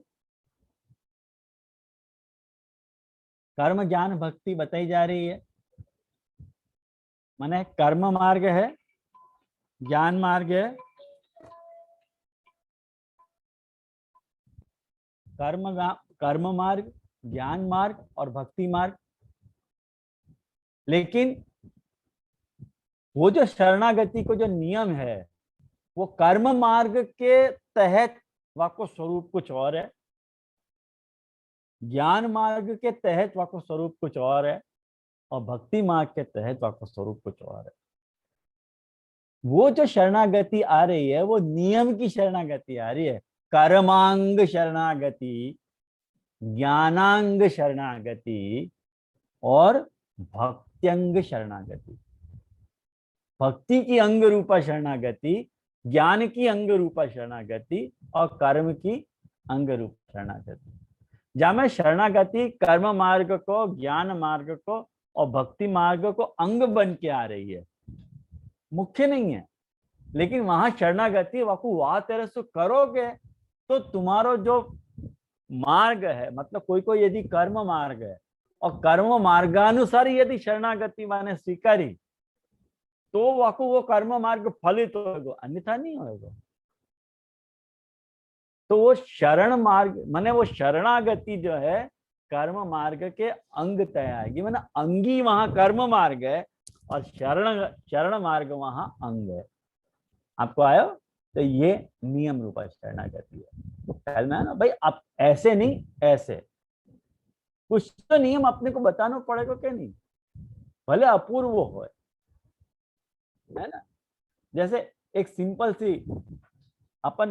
A: कर्म ज्ञान भक्ति बताई जा रही है। माने कर्म मार्ग है, ज्ञान मार्ग है, कर्म मार्ग, ज्ञान मार्ग और भक्ति मार्ग। लेकिन वो जो शरणागति को जो नियम है वो कर्म मार्ग के तहत वाको स्वरूप कुछ और है, ज्ञान मार्ग के तहत वाको स्वरूप कुछ और है, और भक्ति मार्ग के तहत वाको स्वरूप कुछ और है। वो जो शरणागति आ रही है वो नियम की शरणागति आ रही है। कर्मांग शरणागति, ज्ञानांग शरणागति और भक्त्यंग शरणागति। भक्ति की अंग रूपा शरणागति, ज्ञान की अंग रूपा शरणागति और कर्म की अंग रूप शरणागति। जहां में शरणागति कर्म मार्ग को, ज्ञान मार्ग को और भक्ति मार्ग को अंग बन के आ रही है, मुख्य नहीं है। लेकिन वहां शरणागति वाकू वाह तेरे से करोगे तो तुम्हारो जो मार्ग है, मतलब कोई कोई यदि कर्म मार्ग है और कर्म मार्गानुसार यदि शरणागति माने स्वीकारी तो वाकू वो कर्म मार्ग फलित होगा, अन्यथा नहीं होगा। तो वो शरण मार्ग माने वो शरणागति जो है कर्म मार्ग के अंग तय आएगी, माने अंगी वहां कर्म मार्ग है और शरण मार्ग वहां अंग है। आपको आयो? तो ये नियम रूपा शरणागति है। ख्याल में है ना भाई? आप ऐसे नहीं, ऐसे कुछ तो नियम अपने को बताना पड़ेगा क्या नहीं, भले अपूर्व हो, है ना। जैसे एक सिंपल सी अपन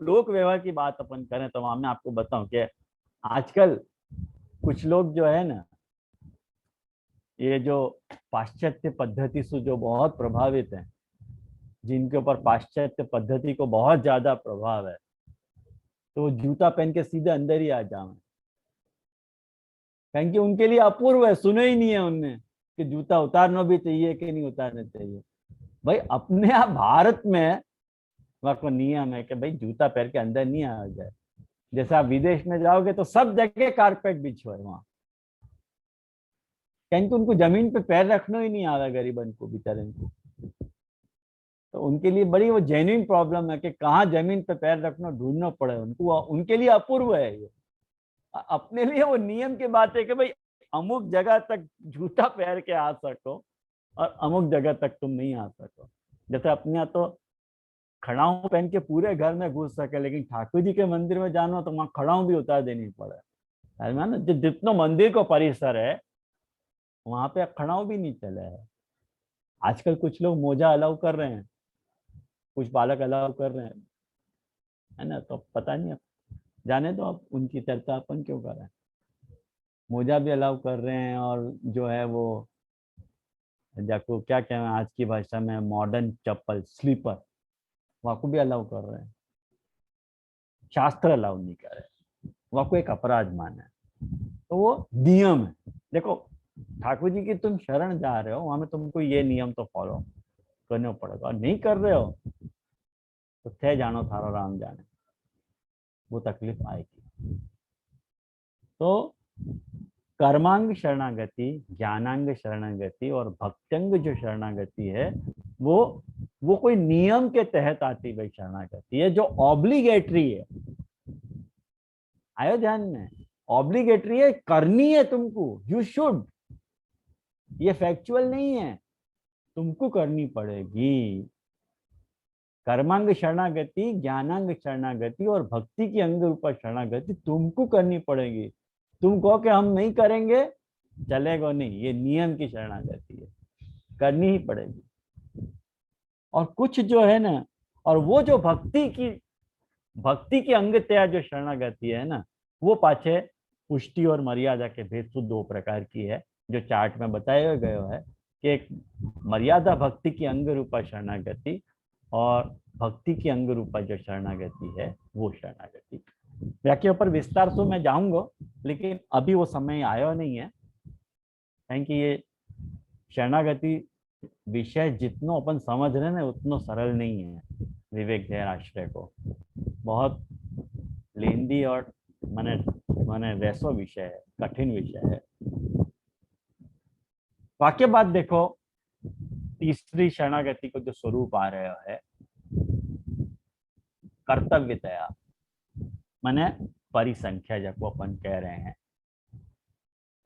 A: लोक व्यवहार की बात अपन करें तो मैं आपको बताऊं कि आजकल कुछ लोग जो है ना, ये जो पाश्चात्य पद्धति से जो बहुत प्रभावित हैं, जिनके ऊपर पाश्चात्य पद्धति को बहुत ज्यादा प्रभाव है, तो वो जूता पहन के सीधे अंदर ही आ जाए, कहें कि उनके लिए अपूर्व है, सुने ही नहीं है उनने कि जूता उतारना भी चाहिए कि नहीं उतारना चाहिए। भाई अपने आप भारत में को नियम है कि भाई जूता पहन के अंदर नहीं आ जाए। जैसे आप विदेश में जाओगे तो सब जगह कारपेट बिछो है वहां, क्योंकि उनको जमीन पे पैर रखना ही नहीं आ रहा, गरीबन को, बेचारे को। तो उनके लिए बड़ी वो जेन्युइन प्रॉब्लम है कि कहाँ जमीन पे पैर रखना ढूंढना पड़े उनको, उनके लिए अपूर्व है ये। अपने लिए वो नियम की बात है कि भाई अमुक जगह तक जूता पहन के आ सको और अमुक जगह तक तुम नहीं आ सको। जैसे अपने यहाँ तो खड़ाऊ पहन के पूरे घर में घुस सके, लेकिन ठाकुर जी के मंदिर में जाना तो वहां खड़ाऊ भी उतार देनी पड़े, ना। जितना मंदिर को परिसर है वहां पे खड़ाऊ भी नहीं चले है। आजकल कुछ लोग मोजा अलाउ कर रहे हैं, कुछ बालक अलाउ कर रहे हैं, है ना। तो पता नहीं, जाने तो अब उनकी चर्चा अपन क्यों कर रहे हैं। मोजा भी अलाउ कर रहे हैं और जो है वो जाको क्या कहना आज की भाषा में मॉडर्न चप्पल स्लीपर वहां को भी अलाउ कर रहे हैं। शास्त्र अलाउ नहीं कर रहे, वहां को एक अपराध माना है। तो वो नियम है। देखो ठाकुर जी की तुम शरण जा रहे हो, वहां में तुमको ये नियम तो फॉलो करना पड़ेगा, और नहीं कर रहे हो तो थे जानो थारो राम जाने, वो तकलीफ आएगी। तो कर्मांग शरणागति, ज्ञानांग शरणागति और भक्त्यंग जो शरणागति है वो कोई नियम के तहत आती हुई शरणागति है, जो ऑब्लिगेटरी है। आयो ध्यान में, ऑब्लिगेटरी है, करनी है तुमको, यू शुड। ये फैक्चुअल नहीं है, तुमको करनी पड़ेगी। कर्मांग शरणागति, ज्ञानांग शरणागति और भक्ति की अंग रूपा शरणागति तुमको करनी पड़ेगी। तुम कहो कि हम नहीं करेंगे, चलेगा नहीं। ये नियम की शरणागति है, करनी ही पड़ेगी। और कुछ जो है ना, और वो जो भक्ति की अंगतया जो शरणागति है ना, वो पाछे पुष्टि और मर्यादा के भेद से दो प्रकार की है, जो चार्ट में बताया गया है कि एक मर्यादा भक्ति की अंग रूपा शरणागति और भक्ति की अंग रूपा जो शरणागति है वो शरणागति। व्याख्या पर विस्तार से मैं जाऊंगा, लेकिन अभी वो समय आया नहीं है, क्योंकि ये शरणागति विषय जितना अपन समझ रहे ना उतना सरल नहीं है। विवेक जैन आश्रय को बहुत लेंदी और माने वैसो विषय है, कठिन विषय है। वाक्य बात देखो, तीसरी शरणागति को जो स्वरूप आ रहा है कर्तव्यतया, माने परिसंख्या, जब अपन कह रहे हैं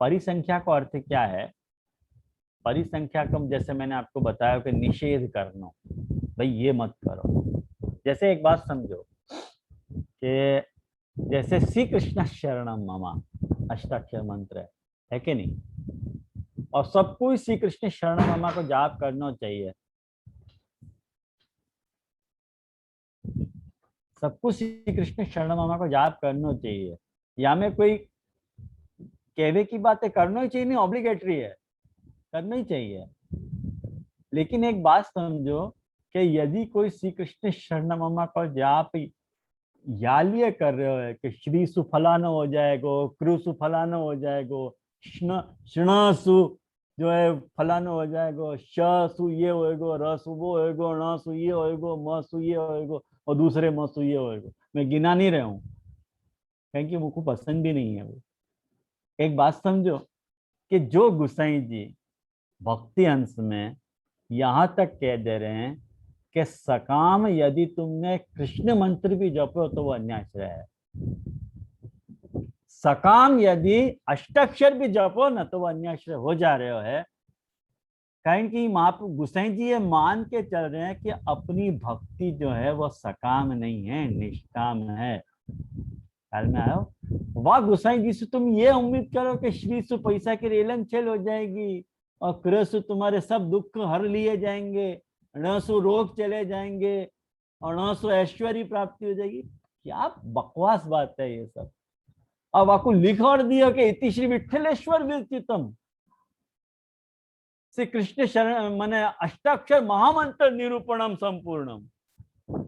A: परिसंख्या का अर्थ क्या है परिसंख्याकम जैसे मैंने आपको बताया कि निषेध करना, भाई ये मत करो। जैसे एक बात समझो कि जैसे श्री कृष्ण शरणम ममा अष्टाक्षर मंत्र है कि नहीं, और सबको श्री कृष्ण शरणम ममा को जाप करना चाहिए, सबको श्री कृष्ण शरणम ममा को जाप करना चाहिए, या में कोई कहवे की बातें करना ही चाहिए, नहीं ऑब्लिगेटरी है, करना ही चाहिए। लेकिन एक बात समझो कि यदि कोई श्री कृष्ण शरणम ममा को जाप या लिए कर रहे हो कि श्री सुफलाना हो जाएगो, कृ सुफलाना हो जाएगो, शणसु जो है फलाना हो जाएगो, शु ये होएगो, रसु वो होएगो, णसु ये होएगो, मसु ये होएगो और दूसरे मसु ये होएगो। मैं गिना नहीं रहा हूँ क्योंकि मुझको पसंद भी नहीं है वो। एक बात समझो कि जो गुसाई जी भक्ति अंश में यहाँ तक कह दे रहे हैं कि सकाम यदि तुमने कृष्ण मंत्र भी जपो तो वो अन्याश्रय है, सकाम यदि अष्टाक्षर भी जपो ना तो वो अन्याश्रय हो जा रहे हो है। कहीं कि महाप्रभु गुसाई जी ये मान के चल रहे हैं कि अपनी भक्ति जो है वो सकाम नहीं है, निष्काम है। ख्याल में आयो? वाह गुसाई जी से तुम ये उम्मीद करो कि श्री सु पैसा की रेलन छेल हो जाएगी और कृष्ण तुम्हारे सब दुख हर लिए जाएंगे, णसु रोग चले जाएंगे और णसु ऐश्वर्य प्राप्ति हो जाएगी। क्या बकवास बात है ये सब। अब आपको लिख और दिया कि इति श्री विठलेश्वर विरचितम, श्री कृष्ण शरण माने अष्टाक्षर महामंत्र निरूपणम संपूर्णम।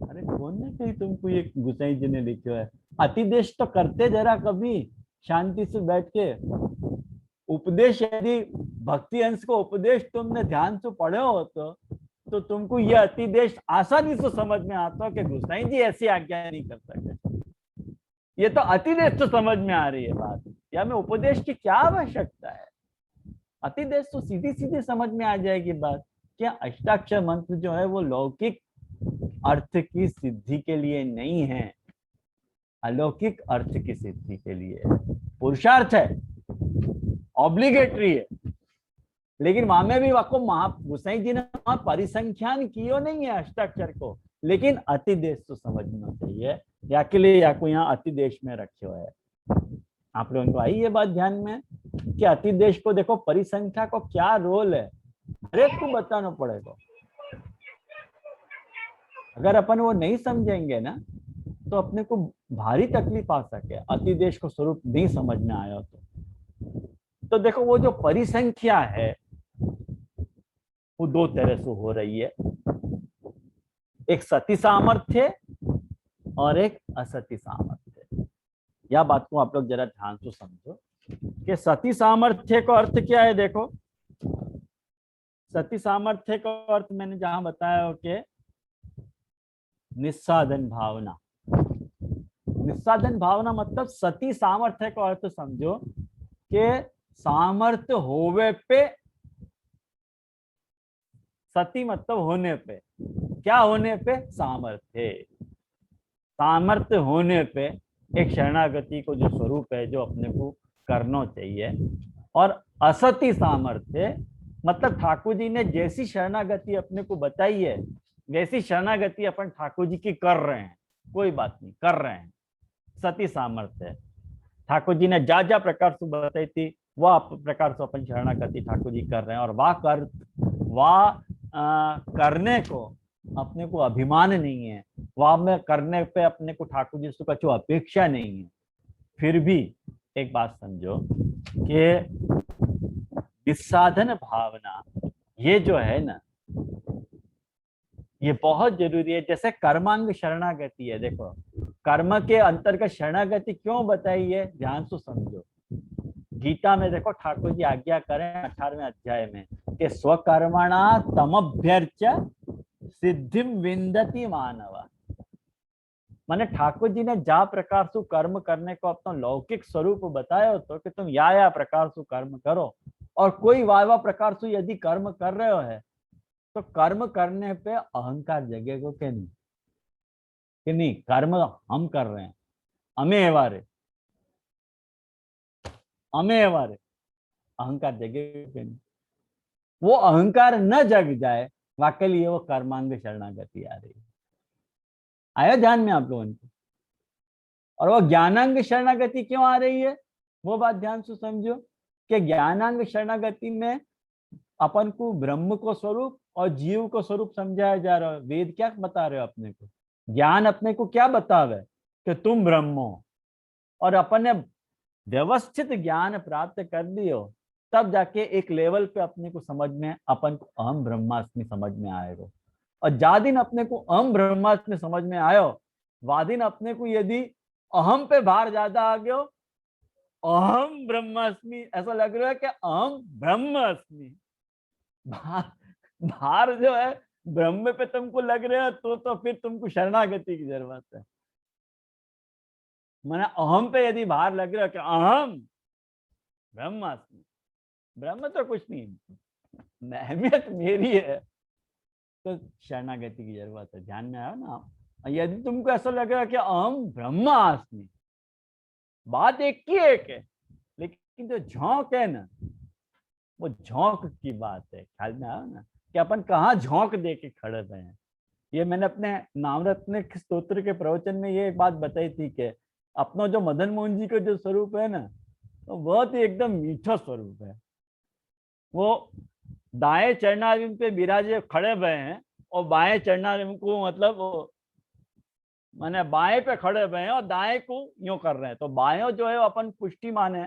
A: अरे कौन ने कही तुमको ये गुसाई जी ने लिखो है? अतिदेश तो करते जरा कभी शांति से बैठ के उपदेश, यदि भक्ति अंश को उपदेश तुमने ध्यान से पढ़े हो तो तुमको ये अतिदेश आसानी से समझ में आता कि गुसाई जी ऐसी आज्ञा नहीं कर सकते। ये तो अतिदेश तो समझ में आ रही है बात, या में उपदेश की क्या आवश्यकता है? अतिदेश तो सीधी सीधी समझ में आ जाएगी बात। क्या अष्टाक्षर मंत्र जो है वो लौकिक अर्थ की सिद्धि के लिए नहीं है, अलौकिक अर्थ की सिद्धि के लिए पुरुषार्थ है, ऑब्लिगेटरी है। लेकिन वहां में भी आपको गुसाई जी ने वहां परिसंख्यान कियो नहीं है अष्टाक्षर को, लेकिन अतिदेश तो समझना चाहिए, या के लिए या को यहाँ अतिदेश में रखे हुए है। आप लोगों को आई ये बात ध्यान में कि अतिदेश को देखो, परिसंख्या को क्या रोल है हर एक को बताना पड़ेगा। अगर अपन वो नहीं समझेंगे ना तो अपने को भारी तकलीफ आ सके, अतिदेश को स्वरूप नहीं समझ में आया तो देखो वो जो परिसंख्या है वो दो तरह से हो रही है, एक सती सामर्थ्य और एक असती सामर्थ्य। यह बात को आप लोग जरा ध्यान से समझो कि सती सामर्थ्य का अर्थ क्या है। देखो सती सामर्थ्य का अर्थ मैंने जहां बताया हो कि निस्साधन भावना, निस्साधन भावना मतलब सती सामर्थ्य का अर्थ समझो कि सामर्थ्य होवे पे, सती मतलब होने पे, क्या होने पे? सामर्थ्य, सामर्थ्य होने पे एक शरणागति को जो स्वरूप है जो अपने को करना चाहिए। और असती सामर्थ्य मतलब ठाकुर जी ने जैसी शरणागति अपने को बताई है वैसी शरणागति अपन ठाकुर जी की कर रहे हैं, कोई बात नहीं कर रहे हैं, सती सामर्थ्य। ठाकुर जी ने जा जा प्रकार से बताई थी वह प्रकार से अपन शरणागति ठाकुर जी कर रहे हैं, और वाह करने को अपने को अभिमान नहीं है, वाह में करने पे अपने को ठाकुर जी से कुछ अपेक्षा नहीं है। फिर भी एक बात समझो कि निस्साधन भावना ये जो है ना ये बहुत जरूरी है। जैसे कर्मांग शरणागति है, देखो कर्म के अंतर्गत शरणागति क्यों बताई है, ध्यान से समझो। गीता में देखो ठाकुर जी आज्ञा करें 18वें अध्याय में कि स्वकर्मणा तमभ्यर्च सिद्धिम विंदति मानव। माने ठाकुर जी ने जा प्रकार से कर्म करने को अपना लौकिक स्वरूप बताया हो तो कि तुम या प्रकार से कर्म करो, और कोई वाह प्रकार से यदि कर्म कर रहे हो है तो कर्म करने पे अहंकार जगेगा कि नहीं, कि नहीं कर्म हम कर रहे हैं, हमें एवारे अहंकार जगेगा कि नहीं। वो अहंकार न जग जाए, वाकई लिए वो कर्मांग शरणागति आ रही है। आया ध्यान में आप लोगों को? और वो ज्ञानांग शरणागति क्यों आ रही है, वो बात ध्यान से समझो कि ज्ञानांग शरणागति में अपन को ब्रह्म को स्वरूप और जीव को स्वरूप समझाया जा रहा है। वेद क्या बता रहे हो अपने को? ज्ञान अपने को क्या बतावे कि तुम ब्रह्म हो, और अपन ने व्यवस्थित ज्ञान प्राप्त कर दियो, तब जाके एक लेवल पे अपने को समझ में, अपन को अहम ब्रह्मास्मि समझ में आएगा। और जा दिन अपने को अहम ब्रह्मास्मि समझ में आयो, वा दिन अपने को यदि अहम पे भार ज्यादा आ गयो, अहम ब्रह्मास्मि ऐसा लग रहा है कि अहम ब्रह्मास्मि, भार जो है ब्रह्म पे तुमको लग रहा है, तो फिर तुमको शरणागति की जरूरत है। मैंने अहम पे यदि भार लग रहा है कि अहम ब्रह्मास्मि, ब्रह्म तो कुछ नहीं, अहमियत मेरी है, तो शरणागति की जरूरत है। ध्यान में आया ना? यदि तुमको ऐसा लग रहा है कि अहम ब्रह्मास्मि, बात एक की एक है, लेकिन जो झोंक है ना, वो झोंक की बात है। ख्याल में आया ना कि अपन कहाँ झोंक दे के खड़े रहे हैं। ये मैंने अपने नामरत्न स्तोत्र के प्रवचन में ये एक बात बताई थी कि अपना जो मदन मोहन जी का जो स्वरूप है ना, तो बहुत ही एकदम मीठा स्वरूप है। वो दाएं चरणारिंद पे विराजे खड़े हुए हैं, और बाएं चरणारिंद को मतलब वो माने बाएं पे खड़े हुए हैं और दाएं को यूं कर रहे हैं। तो बाएं जो है वो अपन पुष्टि माने,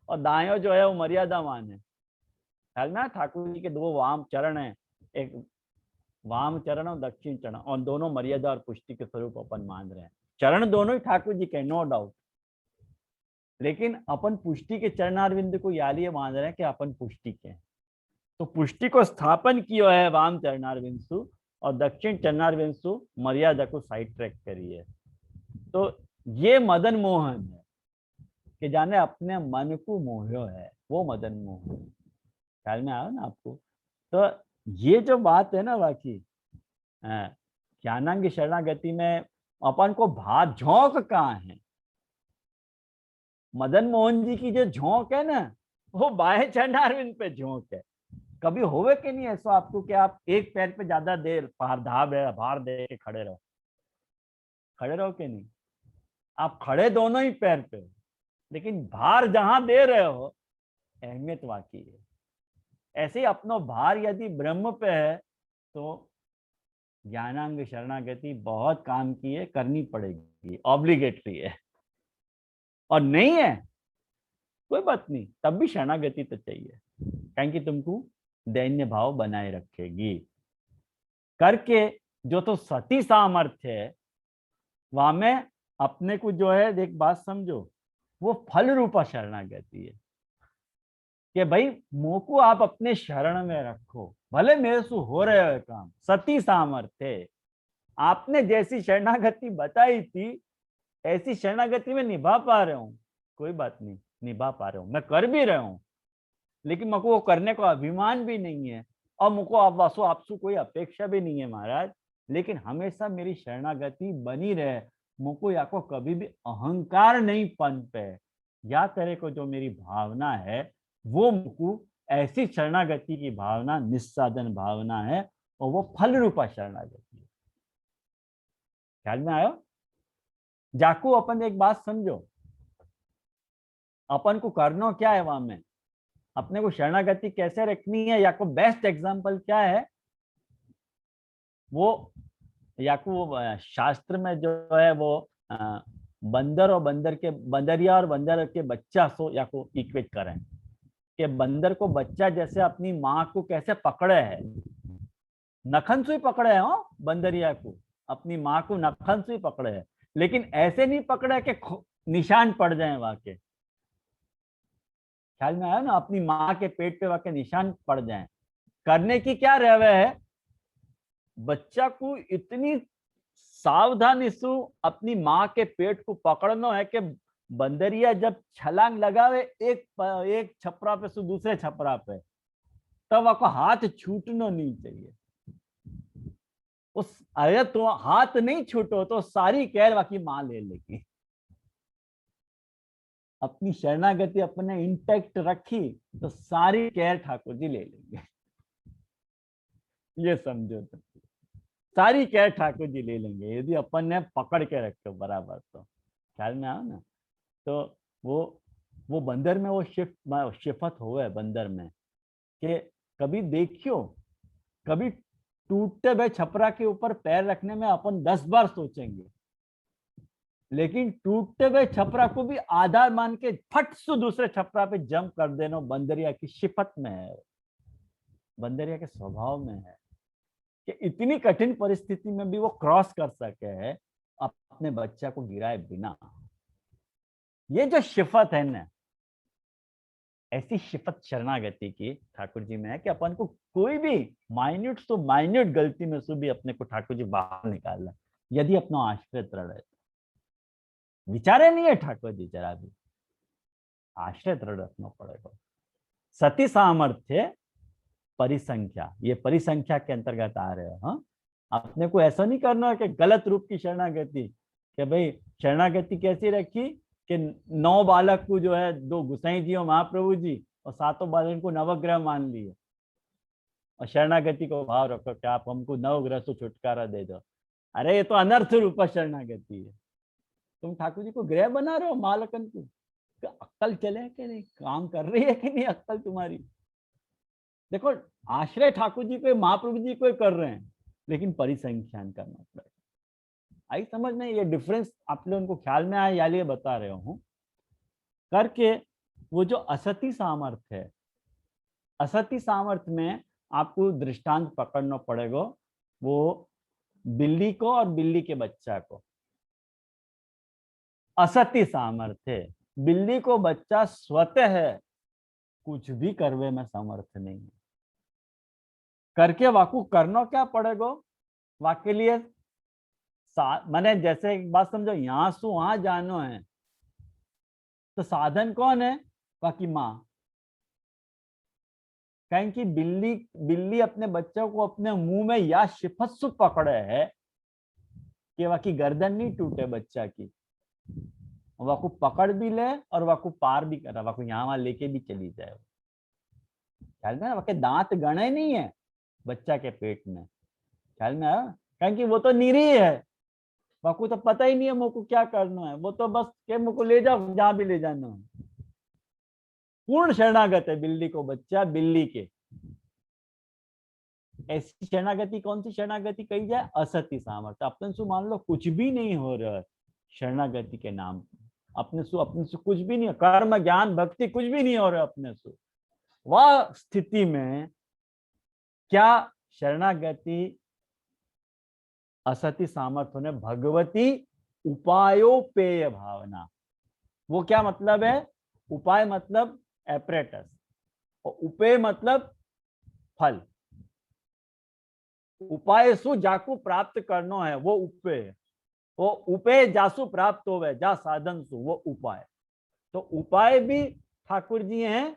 A: और दाएं जो है वो मर्यादा माने। ख्याल में ठाकुर जी के दो वाम चरण है, एक वाम चरण और दक्षिण चरण, और दोनों मर्यादा और पुष्टि के स्वरूप अपन मान रहे हैं। चरण दोनों ही ठाकुर जी के, नो डाउट, लेकिन अपन पुष्टि के चरणारविंद को यालिए मान रहे हैं कि अपन पुष्टि के। तो पुष्टि को स्थापन किया है वाम चरणारविंदु, और दक्षिण चरणारविंदु मर्यादा को साइड ट्रैक करिए। तो ये मदन मोहन है कि जाने अपने मन को मोह्यो है, वो मदन मोहन। ख्याल में आया ना आपको? तो ये जो बात है ना, बाकी ज्ञानांग शरणागति में अपन को भार झोंक कहाँ है? मदन मोहन जी की जो झोंक है ना, वो बाएं चरणारविंद पे झोंक है। कभी होवे कि नहीं ऐसा आपको कि आप एक पैर पे ज्यादा देर भार दे के खड़े रहो? खड़े रहो कि नहीं? आप खड़े दोनों ही पैर पे, लेकिन भार जहां दे रहे हो, अहमियत वाकई है। ऐसे ही अपनो भार यदि ब्रह्म पे है, तो ज्ञानांग शरणागति बहुत काम की है, करनी पड़ेगी, ऑब्लिगेटरी है। और नहीं है कोई बात नहीं, तब भी शरणागति तो चाहिए, क्योंकि तुमको दैन्य भाव बनाए रखेगी। करके जो तो सती सामर्थ्य है, वहां में अपने को जो है, एक बात समझो, वो फल रूपा शरणागति है कि भाई मोको आप अपने शरण में रखो, भले मेरे से हो रहे हो काम। सती सामर्थ्य, आपने जैसी शरणागति बताई थी, ऐसी शरणागति में निभा पा रहे हूँ, कोई बात नहीं, निभा पा रहा हूँ, मैं कर भी रहा हूँ, लेकिन मुझको वो करने का अभिमान भी नहीं है, और मुझको आपसे कोई अपेक्षा भी नहीं है महाराज। लेकिन हमेशा मेरी शरणागति बनी रहे, मुझको या को कभी भी अहंकार नहीं पनपे। या तरह को जो मेरी भावना है, वो मुझको ऐसी शरणागति की भावना निस्साधन भावना है, और वो फल रूपा शरणागति है। ख्याल में आयो? जाको अपन एक बात समझो, अपन को करना क्या है वहां में, अपने को शरणागति कैसे रखनी है, या को बेस्ट एग्जांपल क्या है, वो या को वो शास्त्र में जो है वो बंदर और बंदर के, बंदरिया और बंदर के बच्चा सो या को इक्वेट करें कि बंदर को बच्चा जैसे अपनी माँ को कैसे पकड़े है, नखन से ही पकड़े है, हो बंदरिया को अपनी माँ को नखन से ही पकड़े है, लेकिन ऐसे नहीं पकड़े कि निशान पड़ जाए वहां के। ख्याल में आया ना? अपनी माँ के पेट पे वहां के निशान पड़ जाए। करने की क्या रहे है, बच्चा को इतनी सावधानी से अपनी माँ के पेट को पकड़ना है कि बंदरिया जब छलांग लगावे एक छपरा पे से दूसरे छपरा पे, तब आपको हाथ छूटना नहीं चाहिए। उस अरे तो हाथ नहीं छूटो तो सारी कैर बाकी माँ ले लेगी। अपनी शरणागति अपने इंटैक्ट रखी तो सारी केयर ठाकुर जी ले लेंगे। ये समझो तो सारी केयर ठाकुर जी ले लेंगे यदि अपन ने पकड़ के रखे बराबर, तो ख्याल में आओ ना। तो वो बंदर में वो शिफत हो है बंदर में कि कभी देखियो, कभी टूटते हुए छपरा के ऊपर पैर रखने में अपन 10 बार सोचेंगे, लेकिन टूटते हुए छपरा को भी आधार मान के फट से दूसरे छपरा पे जंप कर देना बंदरिया की शिफत में है, बंदरिया के स्वभाव में है कि इतनी कठिन परिस्थिति में भी वो क्रॉस कर सके है अपने बच्चा को गिराए बिना। ये जो शिफत है ना, ऐसी शिफत शरणागति की ठाकुर जी में है कि अपन को कोई भी माइन्यूट तो माइन्यूट गलती में से भी अपने को ठाकुर जी बाहर निकालना, यदि अपना आश्रय दृढ़ है। विचारे नहीं है ठाकुर जी जरा भी, आश्रय दृढ़ रखना पड़ेगा। सती सामर्थ्य परिसंख्या, ये परिसंख्या के अंतर्गत आ रहे हो। हाँ, अपने को ऐसा नहीं करना कि गलत रूप की शरणागति, कि भाई शरणागति कैसी रखी कि 9 बालक को जो है 2 गुसाई जी और महाप्रभु जी और 7 बालक को नवग्रह मान लिए और शरणागति को भाव रखो कि आप हमको नवग्रह से छुटकारा दे दो। अरे ये तो अनर्थ रूप शरणागति है। तुम ठाकुर जी को ग्रह बना रहे हो मालकन को, अक्कल चले कि नहीं, काम कर रही है कि नहीं अक्कल तुम्हारी। देखो आश्रय ठाकुर जी को महाप्रभु जी को कर रहे हैं, लेकिन परिसंख्यान करना पड़ेगा। आई समझ में ये डिफरेंस आप लोगों को ख्याल में आया, या बता रहे हूं करके। वो जो असती सामर्थ्य है, असती सामर्थ्य में आपको दृष्टांत पकड़ना पड़ेगा, वो बिल्ली को और बिल्ली के बच्चा को। असती सामर्थ्य, बिल्ली को बच्चा स्वतः है, कुछ भी करवे में समर्थ नहीं है, करके वाकू करना क्या पड़ेगा, वाके लिए मैंने जैसे एक बात समझो, यहां से वहां जानो है तो साधन कौन है, बाकी माँ। कहें कि बिल्ली अपने बच्चों को अपने मुंह में या शिफत से पकड़े है कि वाकी गर्दन नहीं टूटे बच्चा की, वाकू पकड़ भी ले और वाकू पार भी करा, वाकू यहाँ वहां लेके भी चली जाए। ख्याल में वाके दांत गणे नहीं है बच्चा के पेट में, ख्याल में आया। कहें कि वो तो निरीह है, वाकू तो पता ही नहीं है मुझको क्या करना है, वो तो बस के मुझको ले जाओ जहां भी ले जाना है। पूर्ण शरणागत है बिल्ली को बच्चा बिल्ली के। ऐसी शरणागति कौन सी शरणागति कही जाए, असती सामर्थ्य। अपने से मान लो कुछ भी नहीं हो रहा है शरणागति के नाम, अपने से कुछ भी नहीं, कर्म ज्ञान भक्ति कुछ भी नहीं हो रहा अपने से, वह स्थिति में क्या शरणागति असती सामर्थ्य ने भगवती उपायोपेय भावना। वो क्या मतलब है, उपाय मतलब एपरेटस और उपेय मतलब फल। उपाय सु जाकू प्राप्त करना है वो उपेय, वो उपेय जासु प्राप्त होवे जा साधन सु वो उपाय। तो उपाय भी ठाकुर जी हैं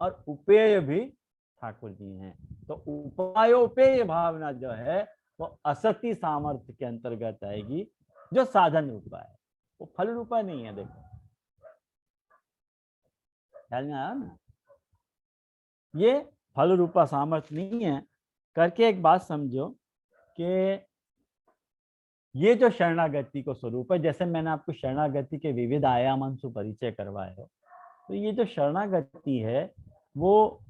A: और उपेय भी ठाकुर जी हैं। तो उपायोपेय भावना जो है वो असती सामर्थ्य के अंतर्गत आएगी, जो साधन रूपा है, वो फल रूपा नहीं है। देखो ख्याल में आया ना, ये फल रूपा सामर्थ्य नहीं है। करके एक बात समझो कि ये जो शरणागति को स्वरूप है, जैसे मैंने आपको शरणागति के विविध आयामन से परिचय करवाया हो, तो ये जो शरणागति है वो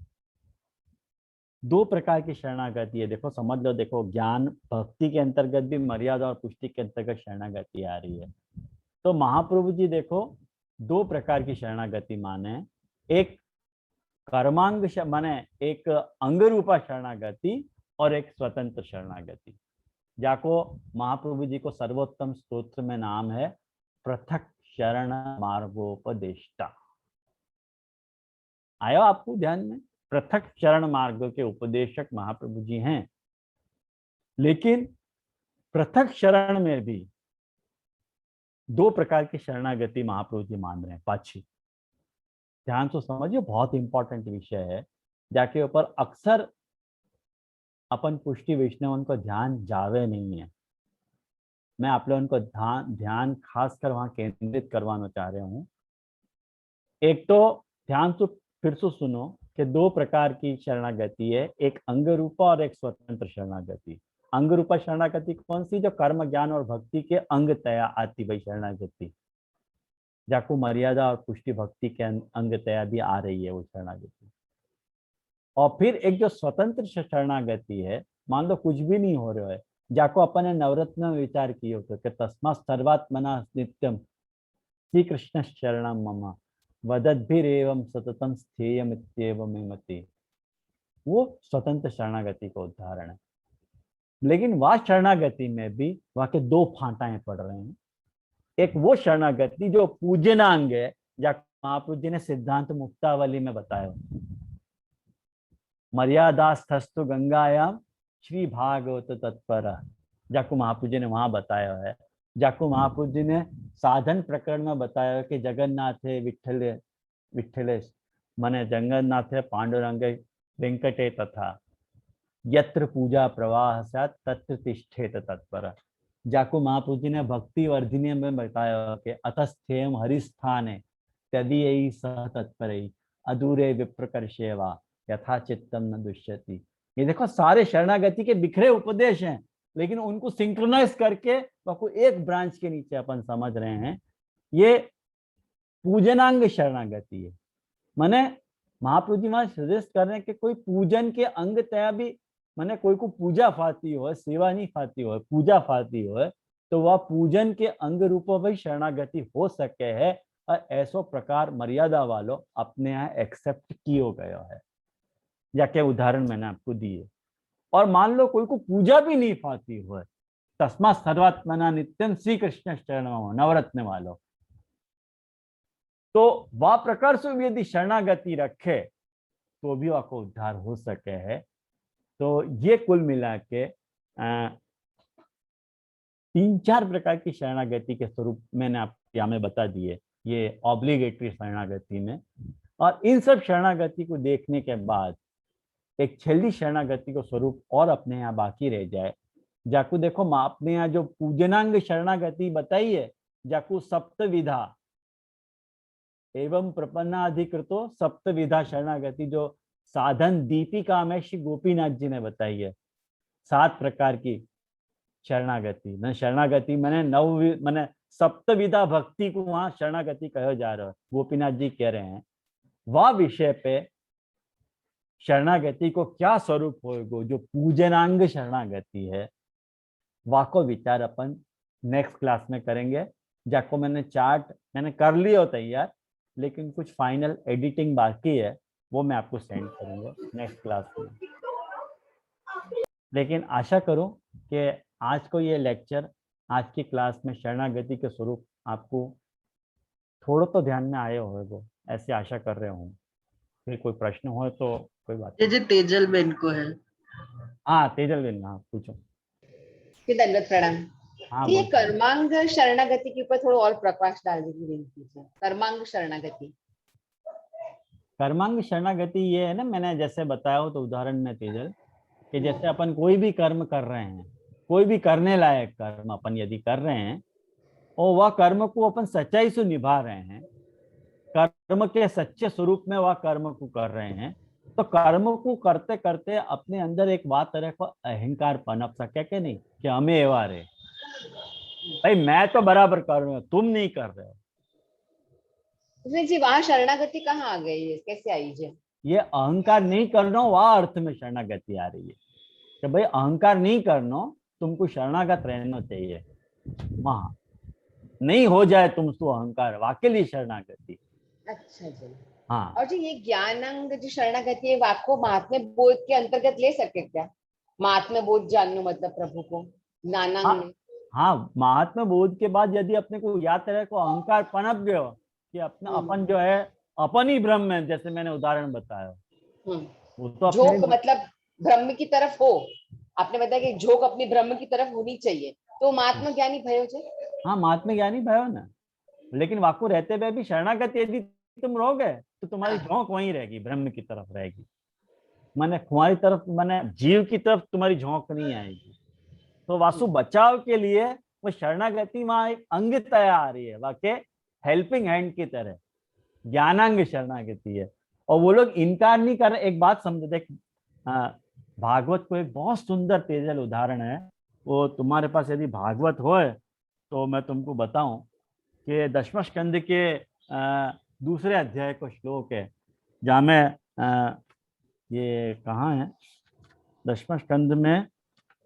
A: 2 प्रकार की शरणागति है। देखो समझ लो, देखो ज्ञान भक्ति के अंतर्गत भी मर्यादा और पुष्टि के अंतर्गत शरणागति आ रही है। तो महाप्रभु जी देखो 2 प्रकार की शरणागति माने, एक कर्मांग माने एक अंग रूपा शरणागति और एक स्वतंत्र शरणागति, जाको महाप्रभु जी को सर्वोत्तम स्तोत्र में नाम है पृथक शरण मार्गोपदेष्टा। आयो आपको ध्यान में, पृथक शरण मार्ग के उपदेशक महाप्रभु जी हैं। लेकिन पृथक शरण में भी 2 प्रकार की शरणागति महाप्रभु जी मान रहे हैं। पाछी ध्यान से समझिए, बहुत इंपॉर्टेंट विषय है, जाके ऊपर अक्सर अपन पुष्टि वैष्णवन को ध्यान जावे नहीं है। मैं आप लोगों को ध्यान खासकर वहां केंद्रित करवाना चाह रहा हूं। एक तो ध्यान से फिर से सुनो कि दो प्रकार की शरणागति है, एक अंग रूपा और एक स्वतंत्र शरणागति। अंग रूपा शरणागति कौन सी? जो कर्म ज्ञान और भक्ति के अंग तया आती वही शरणागति, जाको मर्यादा और पुष्टि भक्ति के अंग तया भी आ रही है वो शरणागति। और फिर एक जो स्वतंत्र शरणागति है, मान लो कुछ भी नहीं हो रहा है, जाको अपन ने नवरत्न में विचार किए होते कि तस्मात् सर्वात्मना नित्यम श्री कृष्ण शरणम मम वदद्भिरेवं सततम स्थेयम इत्येवं मति, वो स्वतंत्र शरणागति का उदाहरण है। लेकिन वह शरणागति में भी वहां के दो फांटाएं पड़ रहे हैं। एक वो शरणागति जो पूजनांग है, जहाँ महाप्रभु जी ने सिद्धांत मुक्तावली में बताया, मर्यादास्थस्तु गंगायाम श्री भागवत तत्पर, जाको महाप्रभु जी ने वहां बताया है। जाको महाप्रभु जी ने साधन प्रकरण में बताया कि जगन्नाथ है विठ्ठले विठ्ठलेश मने जगन्नाथ है पांडुरंग वेंकटे तथा यत्र पूजा प्रवाह स्यात् तत्र तिष्ठेत तत्पर। जाको महाप्रभु जी ने भक्ति वर्धिनी में बताया कि अतस्थेयम हरिस्थाने तदीयैः सह तत्परैः अधूरे विप्रकर्षेवा यथा चित्तम न दुष्यति। ये देखो सारे शरणागति के बिखरे उपदेश हैं, लेकिन उनको सिंक्रोनाइज करके वो एक ब्रांच के नीचे अपन समझ रहे हैं। ये पूजनांग शरणागति है। माने महाप्रभु जी वहां सजेस्ट कर रहे हैं कि कोई पूजन के अंग तया भी, माने कोई को पूजा फाती हो, सेवा नहीं फाती हो, पूजा फाती हो, तो वह पूजन के अंग रूप में शरणागति हो सके है। और ऐसो प्रकार मर्यादा वालों अपने यहाँ एक्सेप्ट किया गया है, जाके उदाहरण मैंने आपको दिए। और मान लो कोई को पूजा भी नहीं फाती हो, तस्मात् सर्वात्मना नित्यम श्री कृष्ण शरणम नवरत्न वालों, तो वह प्रकार से यदि शरणागति रखे तो भी आपको उद्धार हो सके है। तो ये कुल मिला के 3-4 प्रकार की शरणागति के स्वरूप मैंने आपको यहाँ में बता दिए, ये ऑब्लिगेटरी शरणागति में। और इन सब शरणागति को देखने के बाद एक छेली शरणागति को स्वरूप और अपने यहाँ बाकी रह जाए। जाकू देखो अपने यहाँ जो पूजनांग शरणागति बताई है, जाकू सप्तविधा एवं प्रपन्नाधिकृतो सप्तविधा शरणागति जो साधन दीपिका में श्री गोपीनाथ जी ने बताई है, 7 प्रकार की शरणागति। न शरणागति मैंने सप्तविधा भक्ति को वहां शरणागति कहा जा रहा है, गोपीनाथ जी कह रहे हैं। वह विषय पे शरणागति को क्या स्वरूप होगा, जो पूजनांग शरणागति है, वह को विचार अपन नेक्स्ट क्लास में करेंगे। जाको मैंने चार्ट मैंने कर लिया तैयार, लेकिन कुछ फाइनल एडिटिंग बाकी है, वो मैं आपको सेंड करूंगा नेक्स्ट क्लास में। लेकिन आशा करूं कि आज को ये लेक्चर, आज की क्लास में शरणागति के स्वरूप आपको थोड़ा तो ध्यान में आए होगा, ऐसे आशा कर रहे हूँ। फिर कोई प्रश्न हो तो कोई बात
D: नहीं। तेजल बेन को है।
A: हाँ तेजल बेन, हाँ पूछो।
D: दंडवत प्रणाम।
A: हाँ,
D: ये कर्मांग शरणागति के ऊपर थोड़ा और प्रकाश डालने की विनती है। कर्मांग शरणागति,
A: कर्मांग शरणागति ये है ना, मैंने जैसे बताया हो तो उदाहरण में तेजल, कि जैसे अपन कोई भी कर्म कर रहे हैं, कोई भी करने लायक कर्म अपन यदि कर रहे हैं और वह कर्म को अपन सच्चाई से निभा रहे हैं, कर्म के सच्चे स्वरूप में वह कर्म को कर रहे हैं, तो कर्म को करते करते अपने अंदर एक बात तरह को अहंकार पनप सके कि नहीं, कि हमें एवा रे भाई मैं तो बराबर कर रहा हूँ, तुम नहीं कर रहे हो।
D: जी वहां शरणागति कहाँ आ गई है, कैसे आई जी?
A: ये अहंकार नहीं करना, वह अर्थ में शरणागति आ रही है कि भाई अहंकार नहीं करना, तुमको शरणागत रहना चाहिए। वहां नहीं हो जाए तुमको अहंकार, वाकई लिए शरणागति।
D: अच्छा जी।
A: हाँ।
D: और जी ये ज्ञानांग जो शरणागति है, आपको महात्म्य बोध के अंतर्गत ले सकते क्या? महात्म्य बोध जानना मतलब प्रभु को ज्ञानांग।
A: हाँ, महात्म्य बोध के बाद यदि अपने को याद रहे को अहंकार पनप गयो कि अपना अपन जो है अपन ही ब्रह्म है, जैसे मैंने उदाहरण बताया, वो तो
D: झोंक मतलब ब्रह्म की तरफ हो, आपने बताया कि झोंक अपनी ब्रह्म की तरफ होनी चाहिए, तो महात्मा ज्ञानी भयो छे।
A: हाँ, महात्मा ज्ञानी भयो ना, लेकिन वाकु रहते हुए भी शरणागति यदि तुम रहोगे तो तुम्हारी झोंक वहीं रहेगी, ब्रह्म की तरफ रहेगी। माने तुम्हारी तरफ, माने जीव की तरफ तुम्हारी झोंक नहीं आएगी। तो वासु बचाव के लिए वो शरणागति वहां एक अंग तय आ रही है, वाके हेल्पिंग हैंड की तरह ज्ञानांग शरणागति है। और वो लोग इनकार नहीं कर रहे। एक बात समझो, देख भागवत को एक बहुत सुंदर तेजल उदाहरण है। वो तुम्हारे पास यदि भागवत हो तो मैं तुमको बताऊं कि दशम स्कंद के दूसरे अध्याय का श्लोक है, जहाँ में ये कहाँ है, दशम स्कंद में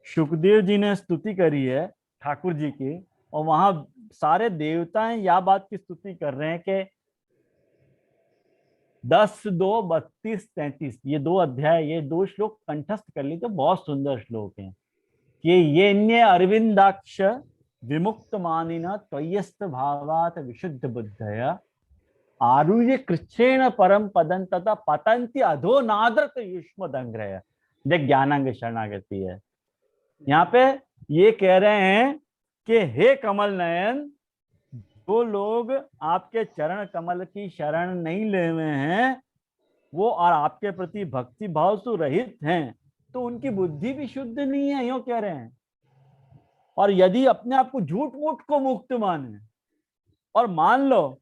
A: शुकदेव जी ने स्तुति करी है ठाकुर जी की, और वहां सारे देवताएं या बात की स्तुति कर रहे हैं कि 10, 2, 32, 33 ये 2 अध्याय, ये 2 श्लोक कंठस्थ कर ली तो बहुत सुंदर श्लोक हैं कि ये अन्य अरविंदाक्ष विमुक्त मानिना त्वय्यस्त भावात विशुद्ध बुद्धया आरुह्य कृच्छ्रेण परम पदं तथा पतंति अधो नाद्रत युष्म दंग्रह। देख ज्ञानांग शरणागति है यहाँ पे। ये कह रहे हैं कि हे कमल नयन, जो लोग आपके चरण कमल की शरण नहीं ले हुए हैं वो और आपके प्रति भक्ति भाव से रहित हैं, तो उनकी बुद्धि भी शुद्ध नहीं है, यूं कह रहे हैं। और यदि अपने आप को झूठ मूठ को मुक्त माने और मान लो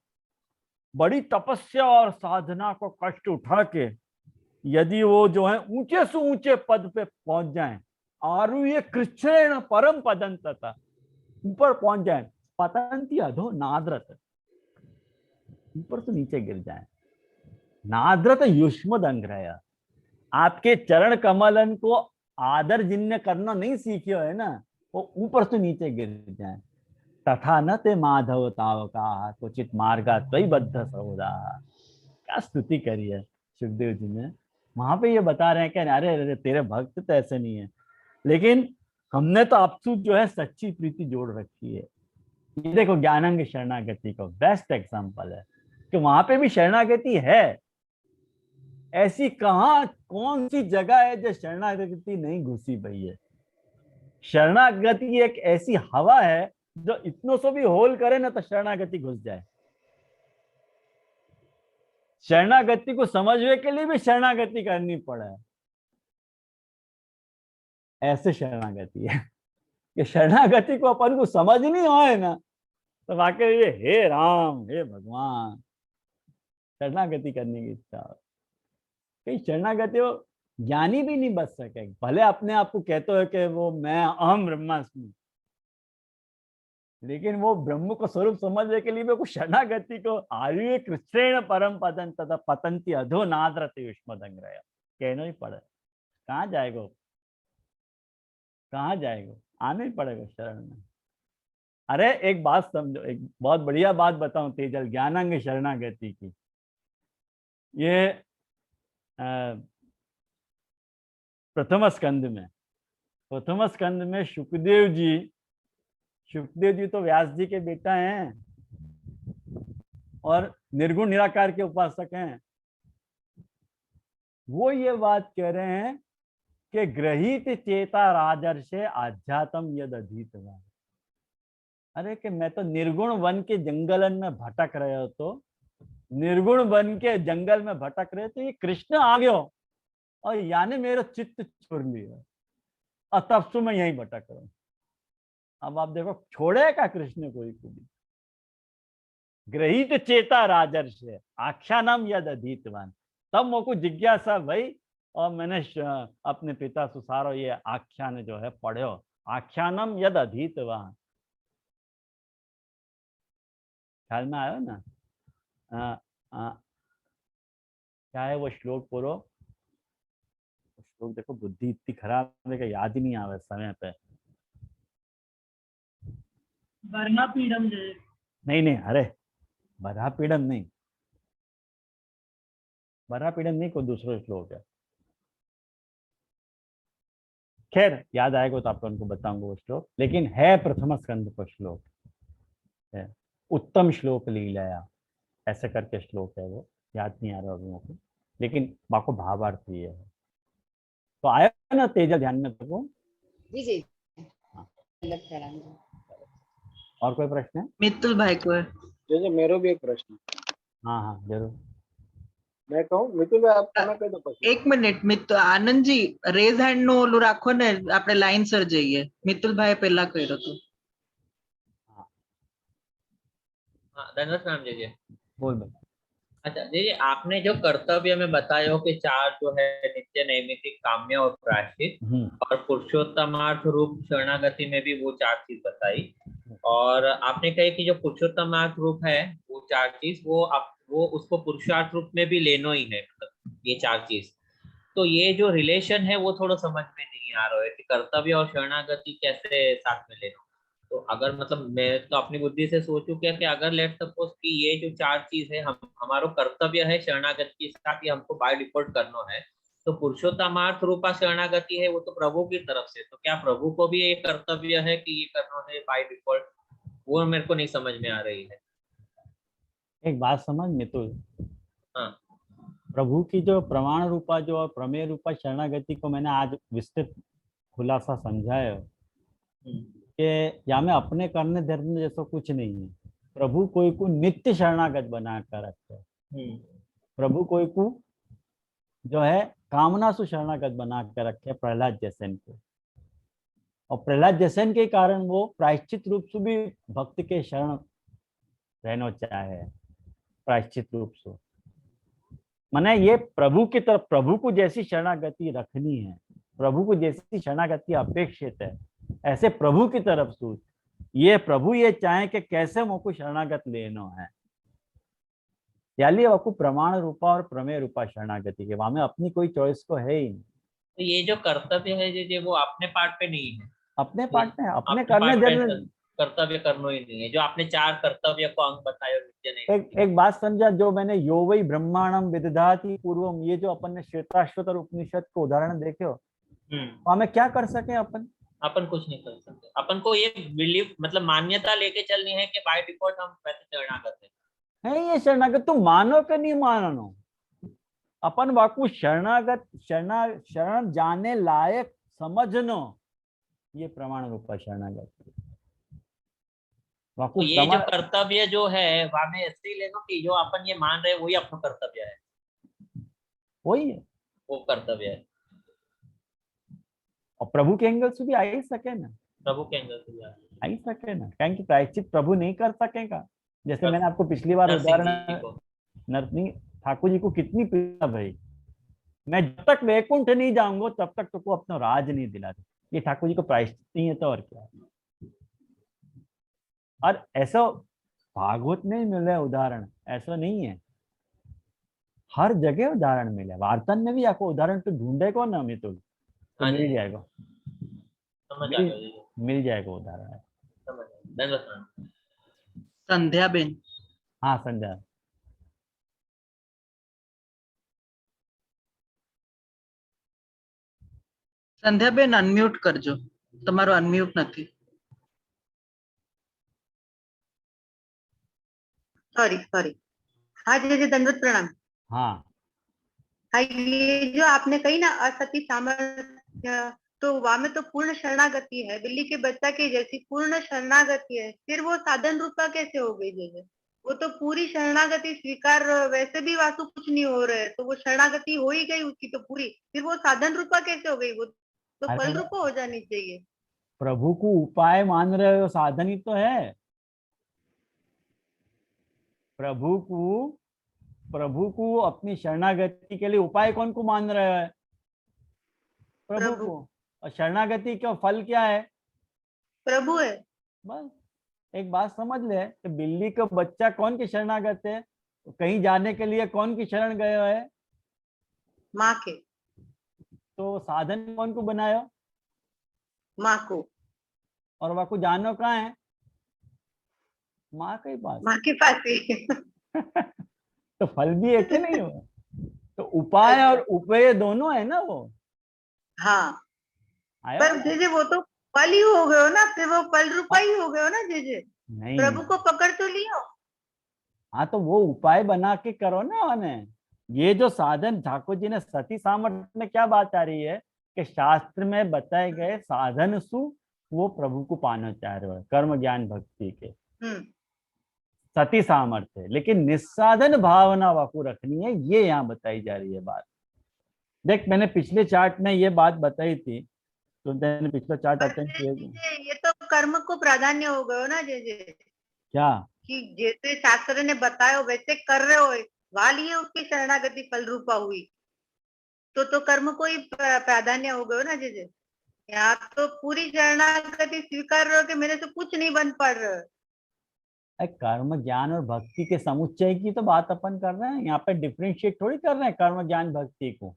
A: बड़ी तपस्या और साधना को कष्ट उठा के यदि वो जो है ऊंचे से ऊंचे पद पे पहुंच जाएं, आरुह्य कृच्छ्रेण परम पदं तथा ऊपर पहुंच जाएं, पतंति अधो नाद्रत, ऊपर से नीचे गिर जाएं, नाद्रत युष्म दंग्रह। आपके चरण कमलन को आदर जिन्हें करना नहीं सीखे है ना, वो ऊपर से नीचे गिर जाएं। तथा न ते माधव तावका क्वचित मार्गा त्वयि बद्ध सौदा। क्या स्तुति करी है सुखदेव जी ने। वहां पे ये बता रहे हैं कि अरे अरे तेरे भक्त तो ऐसे नहीं है, लेकिन हमने तो आपसे जो है सच्ची प्रीति जोड़ रखी है। ये देखो ज्ञानांग शरणागति को बेस्ट एग्जांपल है कि वहां पे भी शरणागति है। ऐसी कहां कौन सी जगह है जो शरणागति नहीं घुसी पई है। शरणागति एक ऐसी हवा है जो इतनों से भी होल करे ना तो शरणागति घुस जाए। शरणागति को समझने के लिए भी शरणागति करनी पड़े, ऐसे शरणागति है कि शरणागति को अपन को समझ नहीं होए ना तो वाकई ये हे राम हे भगवान शरणागति करने की इच्छा हो। कहीं शरणागति हो ज्ञानी भी नहीं बच सके, भले अपने आप को कहते हो कि वो मैं अहम ब्रह्मास्मि, लेकिन वो ब्रह्म को स्वरूप समझने के लिए भी शरणागति को आयुर्य कृच्छ्रेण परम पदं तथा पतंति अधो नाद्रत युष्म दंग्रह कहना ही पड़े। कहाँ जाएगा, कहाँ जाएगा, आना ही पड़ेगा शरण में। अरे एक बात समझो, एक बहुत बढ़िया बात बताऊं तेजल ज्ञानांग शरणागति की। ये प्रथम स्कंद में शुकदेव जी तो व्यास जी के बेटा हैं और निर्गुण निराकार के उपासक हैं। वो ये बात कह रहे हैं कि ग्रहीत चेता राजर्षे आध्यात्म यद अधीतवान। अरे कि मैं तो निर्गुण वन के जंगलन में भटक रहे हो, तो निर्गुण वन के जंगल में भटक रहे तो ये कृष्ण आ गयो और यानी मेरा चित्त छोड़ लिया और तब से मैं यहीं भटक रहा हूं। अब आप देखो छोड़ेगा कृष्ण कोई को भी। ग्रहीत चेता राजर्ष आख्यानम यद अधीतवान, तब मोको जिज्ञासा भाई और मैंने अपने पिता सुसारो ये आख्यान जो है पढ़ो, आख्यानम यद अधीतवान। ख्याल में आयो ना? क्या है वो श्लोक बोलो, श्लोक देखो बुद्धि इतनी खराब है कि याद ही नहीं आवे समय पे।
B: बर्हापीडम
A: नहीं अरे बर्हापीडम नहीं, बर्हापीडम नहीं, कोई दूसरा श्लोक है। खैर याद आएगा तो आपको उनको बताऊंगा वो श्लोक, लेकिन है प्रथम स्कंद का श्लोक है, उत्तम श्लोक लीलाया ऐसे करके श्लोक है, वो याद नहीं आ रहा लोगों को, लेकिन बाको भावार्थ ये है। तो आया ना तेजल ध्यान में तो?
D: जी जी।
A: हाँ। और कोई प्रश्न है?
E: मित्तल भाई को है।
F: जैसे मेरा भी एक प्रश्न।
A: हाँ जरूर।
F: मैं कहूँ मितुल भाई आप તમે કહી દો પછી।
E: एक minute Mittal Anand ji raise hand no ओલું રાખો ને, આપણે લાઈન સર જઈએ। મિત્તલ ભાઈ પહેલા કર્યો તો।
G: हाँ धन्यवाद मैम जी।
A: बोल भाई।
G: अच्छा जी, आपने जो कर्तव्य में बताया हो कि चार जो है नित्य नैमित्तिक काम्य और प्रायश्चित, और पुरुषोत्तमार्थ रूप शरणागति में भी वो चार चीज बताई, और आपने कही कि जो पुरुषोत्तमार्थ रूप है वो चार चीज वो उसको पुरुषार्थ रूप में भी लेना ही है, मतलब ये चार चीज। तो ये जो रिलेशन है वो थोड़ा समझ में नहीं आ रहा है कि कर्तव्य और शरणागति कैसे साथ में लेना। तो अगर मतलब मैं तो अपनी बुद्धि से सोचूं क्या कि अगर लेट सपोज कि ये जो चार चीज है हम हमारा कर्तव्य है शरणागति के साथ, ये हमको बाय डिफॉल्ट करना है, तो पुरुषोत्तमार्थ रूपा शरणागति है वो तो प्रभु की तरफ से, तो क्या प्रभु को भी ये कर्तव्य है कि ये करना है बाय डिफॉल्ट? वो मेरे को नहीं समझ में आ रही है।
A: एक बात समझ मितुल,
G: हाँ।
A: प्रभु की जो प्रमाण रूपा जो और प्रमेय रूपा शरणागति को मैंने आज विस्तृत खुलासा समझाया कि या में अपने करने धरने जैसा कुछ नहीं है। प्रभु कोई को नित्य शरणागत बना कर रखते हैं। प्रभु कोई को जो है कामना से शरणागत बना कर रखे प्रहलाद जैसन को, और प्रहलाद जैसन के कारण वो प्रायश्चित रूप से भी भक्त के शरण रहना चाहे, प्रायश्चित रूप से। माने ये प्रभु की तरफ, प्रभु को जैसी शरणागति रखनी है, प्रभु को जैसी शरणागति अपेक्षित है, ऐसे प्रभु की तरफ से ये प्रभु ये चाहे कि कैसे मुझको शरणागत लेना है, यानी वो प्रमाण रूपा और प्रमेय रूपा शरणागति के वहां में अपनी कोई चॉइस को है ही नहीं।
G: तो ये जो कर्तव्य है जो वो अपने पार्ट पे नहीं है,
A: अपने पार्ट में अपने
G: अपने
A: करने
G: पार्ट पे
A: देने।
G: कर्तव्य करना ही नहीं है, जो आपने चार कर्तव्य को अंग बताया नित्य नहीं।
A: एक बात समझा, जो मैंने यो वै ब्रह्मांडम विदधाति पूर्वम, ये जो अपन ने श्वेताश्वतर उपनिषद को उदाहरण देखे हो, हमें क्या कर सके
G: अपन कुछ नहीं कर सकते। अपन को ये बिलीव मतलब मान्यता लेके चलनी है कि बाय डिफॉल्ट हम वैसे शरणागत
A: है ये शरणागत तुम मानो कि नहीं मानो, अपन वाकु शरणागत शरण जाने लायक समझनो, ये प्रमाण रूपा शरणागत।
G: तो ये जो कर्तव्य जो है वहां में ऐसे ही लेना कि जो अपन ये मान रहे वही अपना कर्तव्य है,
A: वही है
G: वो कर्तव्य है।
A: और प्रभु के एंगल से भी आ ही सके ना,
G: प्रभु के एंगल से
A: आ ही सके ना, क्योंकि प्रायश्चित प्रभु नहीं कर सकेगा। जैसे मैंने आपको पिछली बार उदाहरण, नरसिंह ठाकुर जी को कितनी पीड़ा भाई, मैं जब तक वैकुंठ नहीं जाऊंगा तब तक तो को अपना राज नहीं दिला दे, ये ठाकुर जी को प्रायश्चित नहीं है तो और क्या है। और ऐसा भागवत में मिले उदाहरण, ऐसा नहीं है, हर जगह उदाहरण मिले। वार्तन में भी आपको उदाहरण तो ढूंढे को ना मितुल, तो मिल जाएगा, मिल जाएगा उदाहरण।
E: संध्या बेन।
A: हाँ संध्या।
E: संध्या बेन अनम्यूट करजो, તમારો અનમ્યુટ નથી।
H: Sorry sorry. हाँ जी जी, दंडवत प्रणाम।
A: हाँ
H: हाँ, ये जो आपने कही ना असती सामर्थ्य, तो वहां में तो पूर्ण शरणागति है, बिल्ली के बच्चा की जैसी पूर्ण शरणागति है, फिर वो साधन रूपा कैसे हो गई? जैसे वो तो पूरी शरणागति स्वीकार, वैसे भी वासु कुछ नहीं हो रहा है, तो वो शरणागति हो ही गई उसकी तो पूरी, फिर वो साधन रूपा कैसे हो गई? वो तो फल रूपा हो जानी चाहिए।
A: प्रभु को उपाय मान रहे हो, साधन ही तो है। प्रभु को अपनी शरणागति के लिए उपाय कौन को मान रहे है? प्रभु को। और शरणागति का फल क्या है?
H: प्रभु है।
A: बस एक बात समझ ले कि बिल्ली का बच्चा कौन की शरणागत है? कहीं जाने के लिए कौन की शरण गए है?
H: माँ के।
A: तो साधन कौन को बनाया?
H: माँ को।
A: और वह को जानो कहाँ है? माँ के पास।
H: माँ के पास ही।
A: तो फल भी एक ही नहीं हो? तो उपाय और उपेय दोनों है ना वो।
H: हाँ पर जीजे वो तो फल ही हो गए हो ना, फिर वो फल रूपा ही हो गए हो ना जीजे।
A: नहीं,
H: प्रभु को पकड़ तो लियो।
A: हाँ तो वो उपाय बना के करो ना उन्हें। ये जो साधन ठाकुर जी ने सती सामर्थ्य में क्या बात आ रही है कि शास्त्र में बताए गए साधन सु वो प्रभु को पाना चाह रहे हो, कर्म ज्ञान भक्ति के सती सामर्थ्य है, लेकिन निस्साधन भावना वाकु रखनी है, ये यहाँ बताई जा रही है बात। देख मैंने पिछले चार्ट में ये बात बताई थी, तो मैंने पिछला चार्ट अटेंड किया।
H: ये तो कर्म को प्राधान्य हो गए हो ना जीजे।
A: क्या
H: कि जैसे शास्त्र ने बताया वैसे कर रहे हो, वा लिए उसकी शरणागति फल रूपा हुई, तो कर्म को ही प्राधान्य हो गयो ना जीजे। यहाँ तो पूरी शरणागति स्वीकार रहे हो कि मेरे से कुछ नहीं बन पड़ रहा।
A: कर्म ज्ञान और भक्ति के समुच्चय की तो बात अपन कर रहे हैं, यहाँ पे डिफरेंशिएट थोड़ी कर रहे हैं कर्म ज्ञान भक्ति को।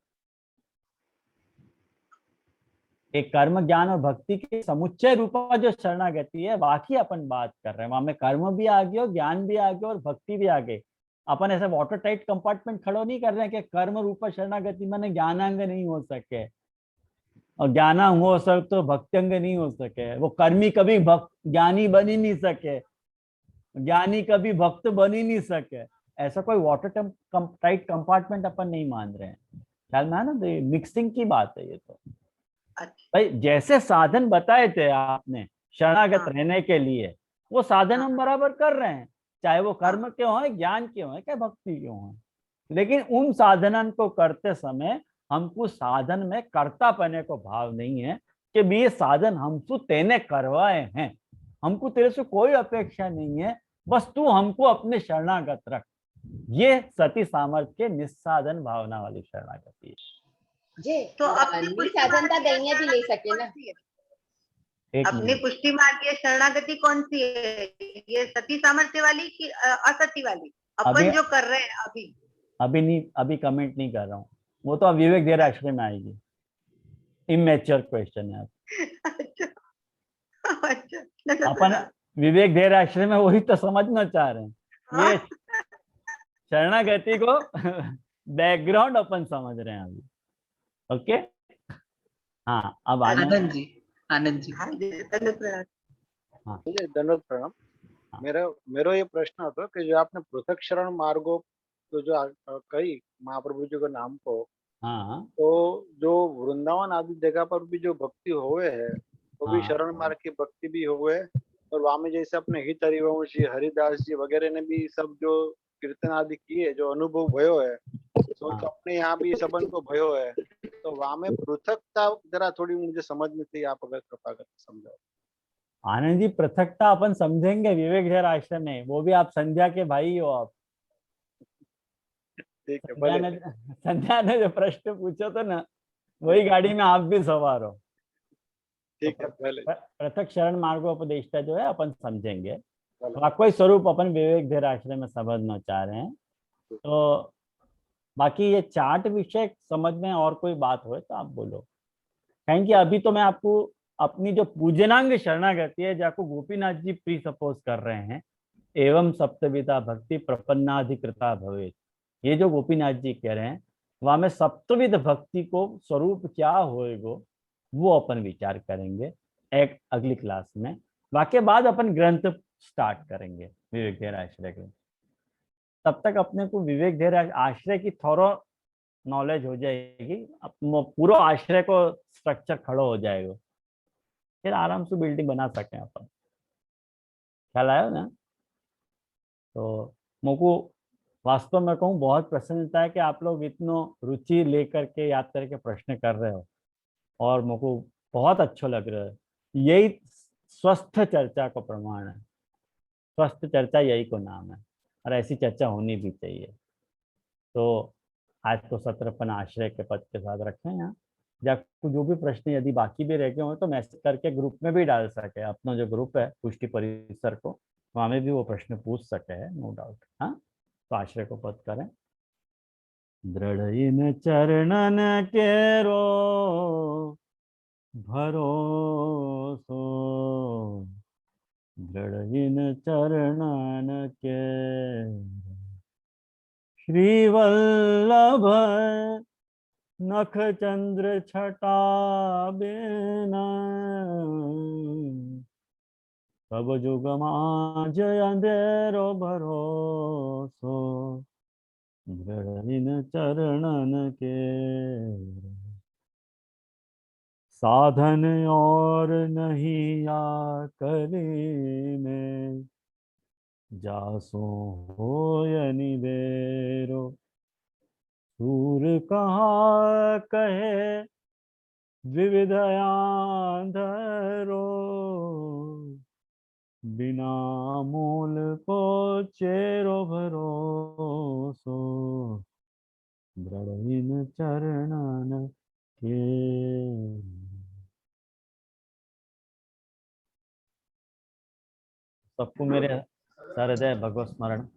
A: एक कर्म ज्ञान और भक्ति के समुच्चय रूपा जो शरणागति है बाकी अपन बात कर रहे हैं, वहां में कर्म भी आ गया, ज्ञान भी आ गया और भक्ति भी आ गई। अपन ऐसे वाटर टाइट कंपार्टमेंट खड़ो नहीं कर रहे हैं कि कर्म रूपा शरणागति माने ज्ञानांग नहीं हो सके और ज्ञानांग हो सके तो भक्त्यंग नहीं हो सके, वो कर्मी कभी भक्त ज्ञानी बन ही नहीं सके, ज्ञानी कभी भक्त बन ही नहीं सके। ऐसा कोई वाटर टाइट कंपार्टमेंट अपन नहीं मान रहे हैं, ख्याल में है ना, मिक्सिंग की बात है ये तो। भाई जैसे साधन बताए थे आपने शरणागत रहने के लिए, वो साधन हम बराबर कर रहे हैं, चाहे वो कर्म के हो, ज्ञान के हो, क्या भक्ति के हो। लेकिन उन साधनन को करते समय हमको साधन में कर्ता पने को भाव नहीं है कि भी ये साधन हमको तेने करवाए हैं, हमको तेरे से कोई अपेक्षा नहीं है, बस तू हमको अपने शरणागत रख। ये सती सामर्थ्य के निस्साधन भावना वाली शरणागति है।
D: जे
H: तो
D: अपनी साधनता दैन्य भी ले सके ना।
H: अपनी पुष्टि मार्गीय शरणागति कौन सी है, ये सती सामर्थ्य वाली कि असती वाली अपन जो कर रहे हैं
A: अभी नहीं, अभी कमेंट नहीं कर रहा हूँ, वो तो विवेक देर आश्रय में आएगी। इमेच्योर क्वेश्चन है। अपन विवेक देर आश्रय में वही तो समझना चाह रहे हैं, ये शरणागति को बैकग्राउंड अपन समझ रहे हैं अभी। ओके हाँ, अब
E: आनंद जी।
F: हाँ धन्यवाद प्रणाम। मेरा ये प्रश्न होता कि जो आपने पृथक शरण मार्गो तो जो कही महाप्रभु जी के नाम को,
A: हाँ,
F: तो जो वृंदावन आदि जगह पर भी जो भक्ति हुए है वो भी शरण मार्ग की भक्ति भी हुए, और वहां में जैसे अपने हित हरिवंश जी, हरिदास जी वगैरह ने भी सब जो कीर्तन आदि किए, जो अनुभव भयो है, तो अपने यहाँ भी संबंध को भयो है, तो वहां में पृथकता जरा थोड़ी मुझे समझ में थी, आप अगर कृपा करके समझाओ।
A: आनंद जी पृथकता अपन समझेंगे विवेक देर आश्रय में, वो भी आप संध्या के भाई हो आप।
F: ठीक है,
A: संध्या ने जो प्रश्न पूछा था ना, वही गाड़ी में आप भी सवार हो।
F: ठीक है,
A: पृथक शरण मार्गोपदेष्टा जो है अपन समझेंगे, वाकई स्वरूप अपन विवेक देर आश्रय में समझना चाह रहे हैं। तो बाकी ये चार्ट विषय समझ में और कोई बात हो तो आप बोलो, कहेंगे अभी तो मैं आपको अपनी जो पूजनांग शरणागति है, जाको गोपीनाथ जी प्री सपोज कर रहे हैं, एवं सप्तविधा भक्ति प्रपन्नाधिकृता भवेत, ये जो गोपीनाथ जी कह रहे हैं, वहां में सप्तविध भक्ति को स्वरूप क्या होएगो वो अपन विचार करेंगे एक अगली क्लास में। वाके बाद अपन ग्रंथ स्टार्ट करेंगे विवेक देर आश्रय के। तब तक अपने को विवेक देर आश्रय की थोरो नॉलेज हो जाएगी, पूरा आश्रय को स्ट्रक्चर खड़ा हो जाएगा, फिर आराम से बिल्डिंग बना सके अपन। ख्याल आया ना? तो मुझको वास्तव में कहूँ बहुत प्रसन्नता है कि आप लोग इतनो रुचि लेकर के याद करके प्रश्न कर रहे हो, और मुझको बहुत अच्छा लग रहा है। यही स्वस्थ चर्चा को प्रमाण है, स्वस्थ चर्चा यही को नाम है, और ऐसी चर्चा होनी भी चाहिए। तो आज तो सत्र अपन आश्रय के पद के साथ रखें यहाँ, जब जो भी प्रश्न यदि बाकी भी रह गए हो तो मैसेज करके ग्रुप में भी डाल सके, अपना जो ग्रुप है पुष्टि परिसर को, वहां में भी वो प्रश्न पूछ सके है, नो डाउट। हाँ, तो आश्रय को पद करें। दृढ़ इन चरणन के रो भरोसो, दृढ़ इन चरणन के श्री वल्लभ नख चंद्र छटा बिना, सब जुग मांझ अंधेरो भरोसो, दृढ़ इन चरणन के। साधन और नहीं या कली में, जासो हो निबेरो, सूर कहा कहे विविध आंधरो, बिना मूल को चेरो भरोसो, दृढ़ चरणन के। सबको मेरे सहृदय भगवत स्मरण।